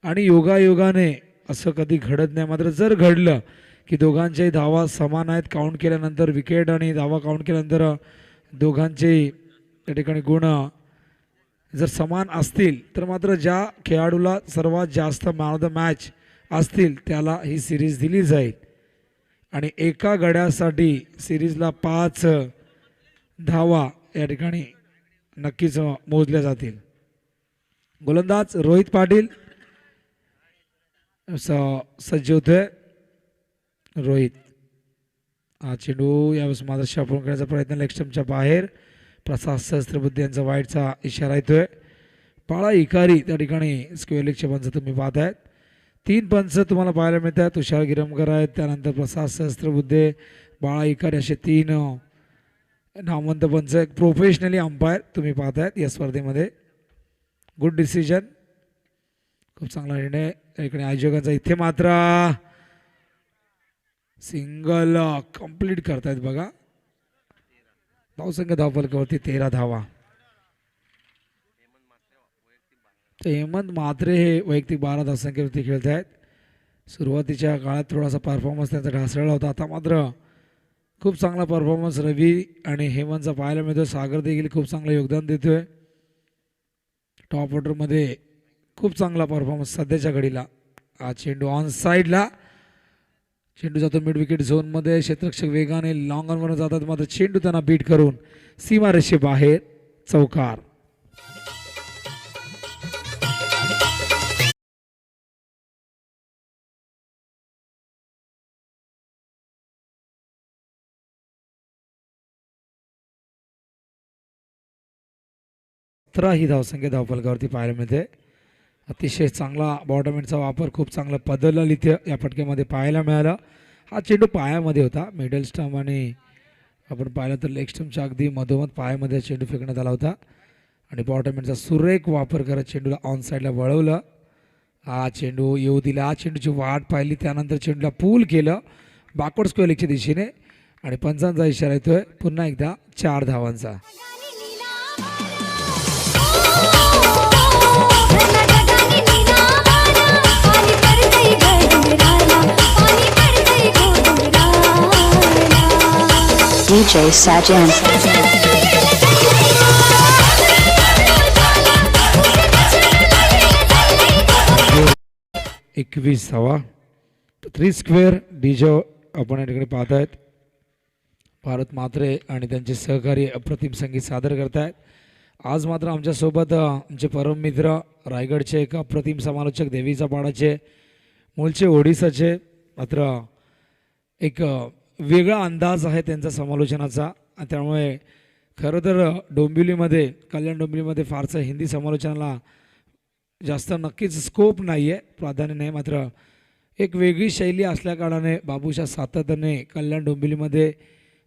आणि योगायोगाने असं कधी घडत नाही. मात्र जर घडलं की दोघांच्याही धावा समान आहेत काउंट केल्यानंतर विकेट आणि धावा काउंट केल्यानंतर दोघांचेही या ठिकाणी गुण जर समान असतील तर मात्र ज्या खेळाडूला सर्वात जास्त मॅन ऑफ द मॅच असतील त्याला ही सिरीज दिली जाईल. आणि एका गड्यासाठी सिरीजला 5 धावा या ठिकाणी नक्कीच मोजल्या जातील. गोलंदाज रोहित पाटील सज्ज होतोय. रोहित हा चेंडू यावेळेस मात्र शापून करण्याचा प्रयत्न लेग स्टंपच्या बाहेर. प्रसाद सहस्त्रबुद्धे यांचा वाईटचा इशारा येतोय. बाळा इकारी त्या ठिकाणी स्क्वेअर लेगचे पंच तुम्ही पाहतायत. 3 पंच तुम्हाला पाहायला मिळतात. तुषार गिरमकर आहेत, त्यानंतर प्रसाद सहस्त्रबुद्धे, बाळा इकारी असे 3 नामवंत पंच प्रोफेशनली अंपायर तुम्ही पाहतायत या स्पर्धेमध्ये. गुड डिसिजन, खूप चांगला निर्णय इकडे आयोजकांचा. इथे मात्र सिंगल कंप्लीट करतायत बघा. धावसंख्या धावफलकावरती 13 धावा. हेमंत म्हात्रे हे वैयक्तिक 12 धावसंख्येवरती खेळत आहेत. सुरुवातीच्या काळात थोडासा परफॉर्मन्स त्यांचा ढासळला होता, आता मात्र खूप चांगला परफॉर्मन्स रवी आणि हेमंतचा पाहायला मिळतो. सागर देखील खूप चांगलं योगदान देतोय. टॉप ऑर्डरमध्ये खूप चांगला परफॉर्मन्स सध्याच्या घडीला. हा चेंडू ऑन साईडला, चेंडू जातो मिड विकेट झोनमध्ये. क्षेत्ररक्षक वेगाने लॉंग ऑनवरून जातात, मात्र चेंडू त्यांना बीट करून सीमारेषे बाहेर चौकार. ही धावसंख्या धावफलकावरती पाहायला मिळते. अतिशय चांगला बॉटमॅनचा वापर खूप चांगला पदलल इथे या फटक्यामध्ये पाहायला मिळाला. हा चेंडू पायामध्ये होता. मिडल स्टंप आणि आपण पाहिलं तर लेग स्टंपच्या अगदी मधोमध पायामध्ये चेंडू फेकण्यात आला होता आणि बॉटमॅनचा सुरेख वापर करत चेंडूला ऑन साईडला वळवलं. हा चेंडू येऊ दिला. हा चेंडूची वाट पाहिली, त्यानंतर चेंडूला पूल केलं बॅकवर्ड स्क्वेअर लेगच्या दिशेने आणि पंचांचा इशारा येतोय पुन्हा एकदा 4 धावांचा. DJ Sajan. 21 धावा. 3 स्क्वेअर डीजे आपण या ठिकाणी पाहत आहेत. भारत म्हात्रे आणि त्यांचे सहकारी अप्रतिम संगीत सादर करतायत. आज मात्र आमच्यासोबत आमचे परम मित्र रायगडचे एक अप्रतिम समालोचक देवीचा पाडाचे मूळचे ओडिसाचे, मात्र एक वेगळा अंदाज आहे त्यांचा समालोचनाचा. त्यामुळे खरं तर डोंबिवलीमध्ये, कल्याण डोंबिवलीमध्ये फारसं हिंदी समालोचनाला जास्त नक्कीच स्कोप नाही आहे, प्राधान्य नाही. मात्र एक वेगळी शैली असल्याकारणाने बाबूशा सातत्याने कल्याण डोंबिवलीमध्ये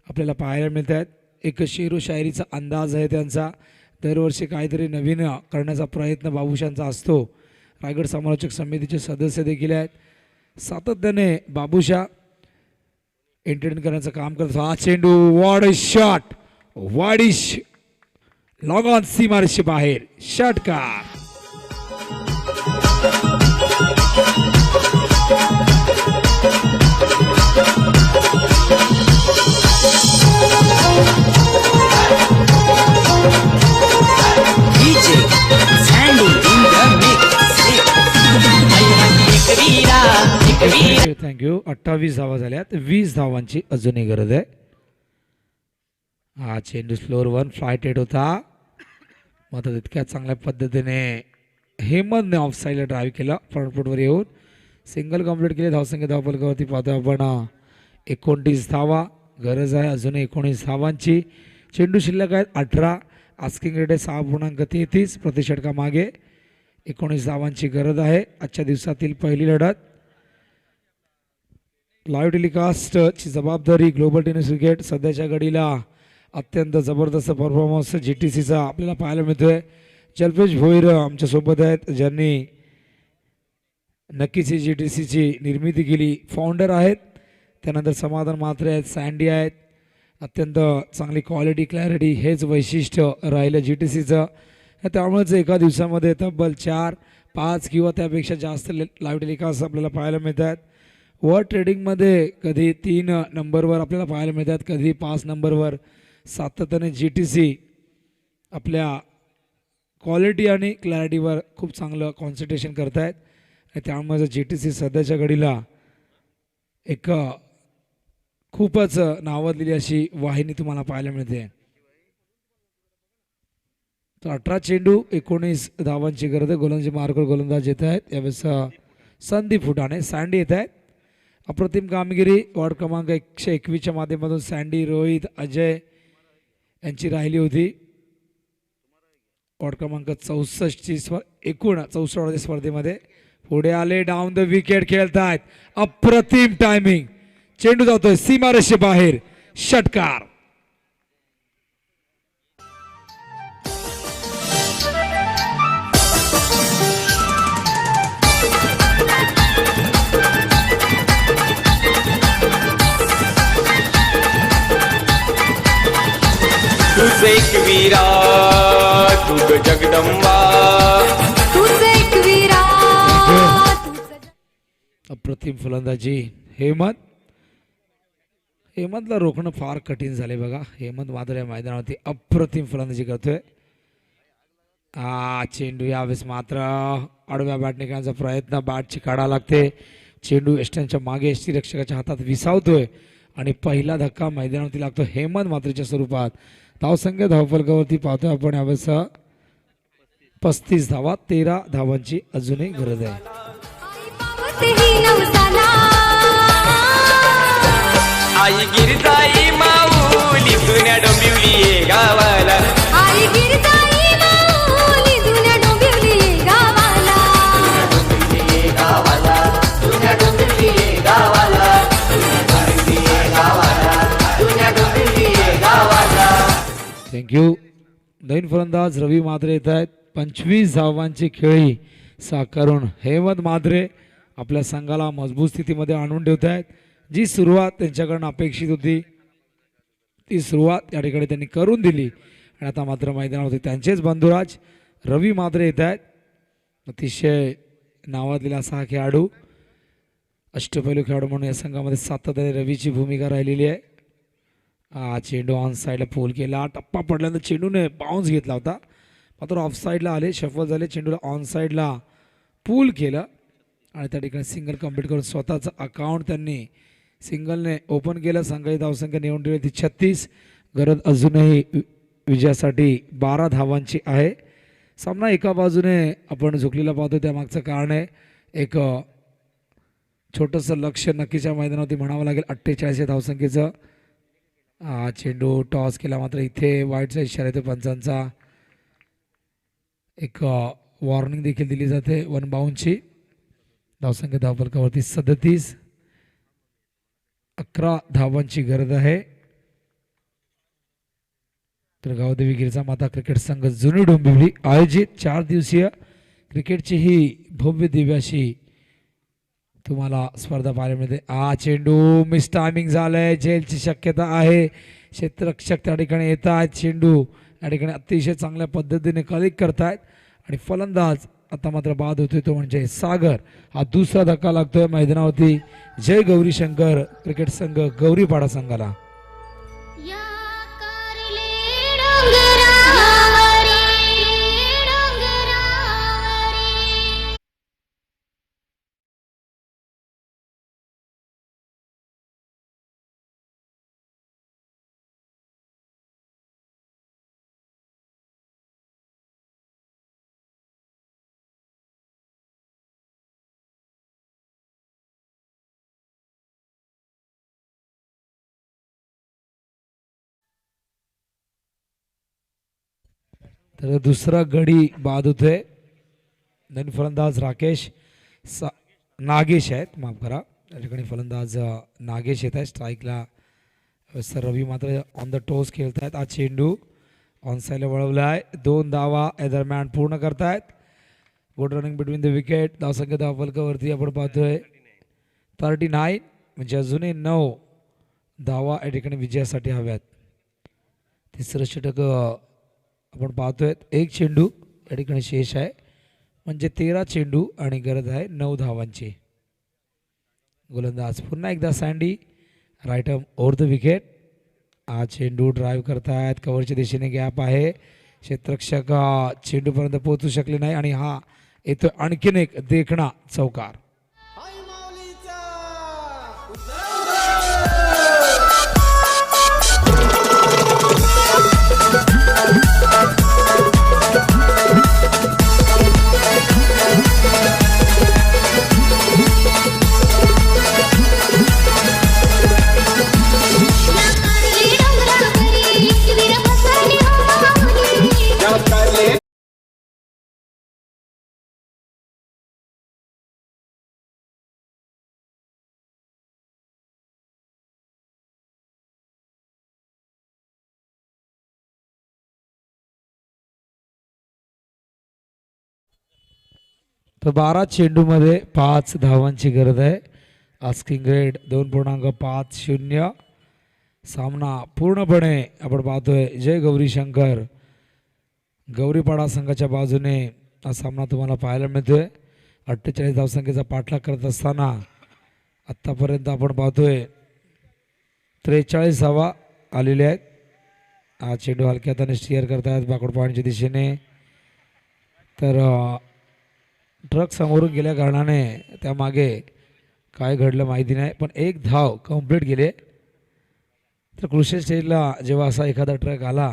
आपल्याला पाहायला मिळत आहेत. एक शेरो शायरीचा अंदाज आहे त्यांचा. दरवर्षी काहीतरी नवीन करण्याचा प्रयत्न बाबूशांचा असतो. रायगड समालोचक समितीचे सदस्य देखील आहेत. सातत्याने बाबूशा एंटरटेन करण्याचं काम करतो. हा चेंडू वॉड शॉट, वाडिश लॉग ऑन सीमारेषे बाहेर षटकार. DJ Sandy in the mix. Thank you. 28 धावा झाल्यात. 20 धावांची अजूनही गरज आहे. हा चेंडू स्लोअर 1 फ्लाईट एट होता, मात्र तितक्या चांगल्या पद्धतीने हेमंतने ऑफ साईडला ड्राईव्ह केला. फ्रंट फुटवर येऊन सिंगल कंप्लीट केले. धावसंख्या धावफलकावरती पाहतो आपण 29 धावा गरज आहे अजूनही 19 धावांची. चेंडू शिल्लक आहेत 18. आस्किंग रेट आहे 6.33 प्रति षटका मागे. 19 धावांची गरज आहे. आजच्या दिवसातील पहिली लढत. लाईव्ह टेलिकास्टची जबाबदारी ग्लोबल टेनिस क्रिकेट. सध्याच्या घडीला अत्यंत जबरदस्त परफॉर्मन्स GTCचा आपल्याला पाहायला मिळतोय. जल्पेश भोईर आमच्यासोबत आहेत, ज्यांनी नक्कीच ही GTCची निर्मिती केली, फाउंडर आहेत. त्यानंतर समाधान म्हात्रे आहेत, सँडी आहेत. अत्यंत चांगली क्वालिटी, क्लॅरिटी हेच वैशिष्ट्य राहिलं GTCचं. त्यामुळेच एका दिवसामध्ये तब्बल 4, 5 किंवा त्यापेक्षा जास्त लाईव्ह टेलिकास्ट आपल्याला पाहायला मिळतात. वर्ल्ड ट्रेडिंगमध्ये कधी 3 नंबरवर आपल्याला पाहायला मिळतात, कधी 5 नंबरवर. सातत्याने GTC आपल्या क्वालिटी आणि क्लॅरिटीवर खूप चांगलं कॉन्सन्ट्रेशन करत आहेत. त्यामुळे GTC सध्याच्या घडीला एक खूपच नावाजलेली अशी वाहिनी तुम्हाला पाहायला मिळते. तर 18 चेंडू 19 धावांची गरज आहे. गोलंदाजी मार्कवर गोलंदाज येत आहेत. यावेळेस संदीप फुटाणे सँडी येत आहेत. अप्रतिम कामगिरी वॉर्ड क्रमांक 121च्या माध्यमातून सँडी, रोहित, अजय यांची राहिली होती. वॉर्ड क्रमांक 64ची एकूण 64 स्पर्धेमध्ये पुढे आले. डाऊन द विकेट खेळतायत. अप्रतिम टायमिंग. चेंडू जातोय सीमारेषे बाहेर. षटकार. तूच एक वीरा तू जगदंबा. अप्रतिम फलंदाजी हेमंतला रोखणं फार कठीण झाले बघा. हेमंत मात्र या मैदानावरती अप्रतिम फलंदाजी करतोय. चेंडू यावेळेस मात्र आडव्या बॅटने खेळण्याचा प्रयत्न. बॅटची काढा लागते. चेंडू एस्टनच्या मागे यष्टीरक्षकाच्या हातात विसावतोय आणि पहिला धक्का मैदानावरती लागतो हेमंत मात्रेच्या स्वरूपात. धावसंख्या धावफलकावरती पाहतोय आपण यावेळेस 35 धावा. 13 धावांची अजूनही गरज आहे. आई गिरजाई माऊली जुन्या डोंबिवली ये गावाला. थँक्यू. नवीन फलंदाज रवी मात्रे येत आहेत. 25 धावांची खेळी साकारून हेमंत मात्रे आपल्या संघाला मजबूत स्थितीमध्ये आणून ठेवत आहेत. जी सुरुवात त्यांच्याकडून अपेक्षित होती ती सुरुवात या ठिकाणी त्यांनी करून दिली आणि आता मात्र मैदानावरती त्यांचेच बंधुराज रवी मात्रे येत आहेत. अतिशय नावाजलेला असा हा खेळाडू, अष्टपैलू खेळाडू म्हणून या संघामध्ये सातत्याने रवीची भूमिका राहिलेली आहे. चेंडू ऑन साईडला पोल केला. टप्पा पडल्यानंतर चेंडूने बाउन्स घेतला होता, मात्र ऑफ साईडला आले, शफल झाले. चेंडूला ऑन साईडला पूल केलं आणि त्या ठिकाणी सिंगल कंप्लीट करून स्वतःचं अकाउंट त्यांनी सिंगलने ओपन केलं. संघाची धावसंख्या नेऊन ठेवली ती 36. गरज अजूनही विजयासाठी 12 धावांची आहे. सामना एका बाजूने आपण झुकलेला पाहतो, त्यामागचं कारण आहे एक छोटंसं लक्ष नक्कीच्या मैदानावरती म्हणावं लागेल. 48 धावसंख्येचं. चेंडू टॉस केला, मात्र इथे वाईटचा इशारा येतो पंचांचा. एक वॉर्निंग देखील दिली जाते वन बाउंडची. धावसंख्या धावफलकावरती 37. 11 धावांची गरज आहे. तर गावदेवी गिरजा माता क्रिकेट संघ जुनी डोंबिवली आयोजित 4 दिवसीय क्रिकेटची ही भव्य दिव्याशी तुम्हाला स्पर्धा पाहायला मिळते. चेंडू मिस टायमिंग झालंय. जेलची शक्यता आहे. क्षेत्ररक्षक त्या ठिकाणी येत आहेत. चेंडू या ठिकाणी अतिशय चांगल्या पद्धतीने कलेक्ट करतायत आणि फलंदाज आता मात्र बाद होतोय तो म्हणजे सागर. हा दुसरा धक्का लागतोय मैदानावरती जय गौरी शंकर क्रिकेट संघ गौरीपाडा संघाला. तर दुसरा गडी बाद होतोय. नवीन फलंदाज नागेश आहेत, माफ करा. या ठिकाणी फलंदाज नागेश येत आहे स्ट्राईकला. सर रवी मात्र ऑन द टोस खेळत आहेत. चेंडू ऑन साईडला वळवला आहे. 2 धावा या दरम्यान पूर्ण करतायत. Good running between the wicket. धावसंख्या धावफलकावरती आपण पाहतोय 39, म्हणजे अजूनही 9 धावा या ठिकाणी विजयासाठी हव्यात. तिसरं षटक आपण पाहतोय. 1 चेंडू या ठिकाणी शेष आहे, म्हणजे 13 चेंडू आणि गरज आहे 9 धावांची. गोलंदाज पुन्हा एकदा Sandy, right arm over the wicket. चेंडू ड्राईव्ह करतायत. कव्हरच्या दिशेने गॅप आहे. क्षेत्ररक्षक चेंडूपर्यंत पोहोचू शकले नाही आणि हा येतोय आणखीन एक देखणा चौकार. तर 12 चेंडूमध्ये 5 धावांची गरज आहे. Asking rate 2.50. सामना पूर्णपणे आपण पाहतोय जय गौरी शंकर गौरीपाडा संघाच्या बाजूने हा सामना तुम्हाला पाहायला मिळतोय. 48 धावसंख्येचा पाठलाग करत असताना आत्तापर्यंत आपण पाहतोय 43 धावा आलेल्या आहेत. हा चेंडू हलक्या हाताने स्टिअर करतायत बाकोड पॉईंटच्या दिशेने. तर ट्रक समोरून गेल्या कारणाने त्यामागे काय घडलं माहिती नाही, पण एक धाव कंप्लीट गेले. तर कृषी स्टेजला जेव्हा असा एखादा ट्रक आला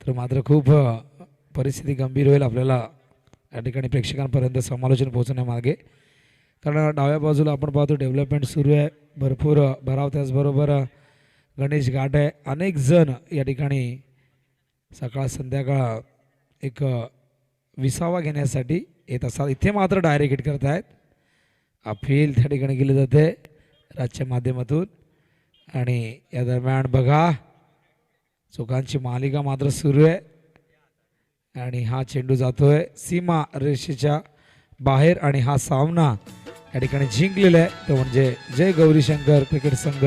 तर मात्र खूप परिस्थिती गंभीर होईल आपल्याला या ठिकाणी प्रेक्षकांपर्यंत समालोचन पोहोचण्यामागे. कारण डाव्या बाजूला आपण पाहतो डेव्हलपमेंट सुरू आहे, भरपूर भराव. त्याचबरोबर गणेश घाट आहे. अनेक जण या ठिकाणी सकाळ संध्याकाळ एक विसावा घेण्यासाठी येत असतात. इथे मात्र डायरेक्ट हिट करतायत. अपील त्या ठिकाणी केली जाते राज्याच्या माध्यमातून. आणि या दरम्यान बघा चुकांची मालिका मात्र सुरू आहे. आणि हा चेंडू जातोय सीमा रेषेच्या बाहेर आणि हा सामना या ठिकाणी जिंकलेला आहे तो म्हणजे जय गौरी शंकर क्रिकेट संघ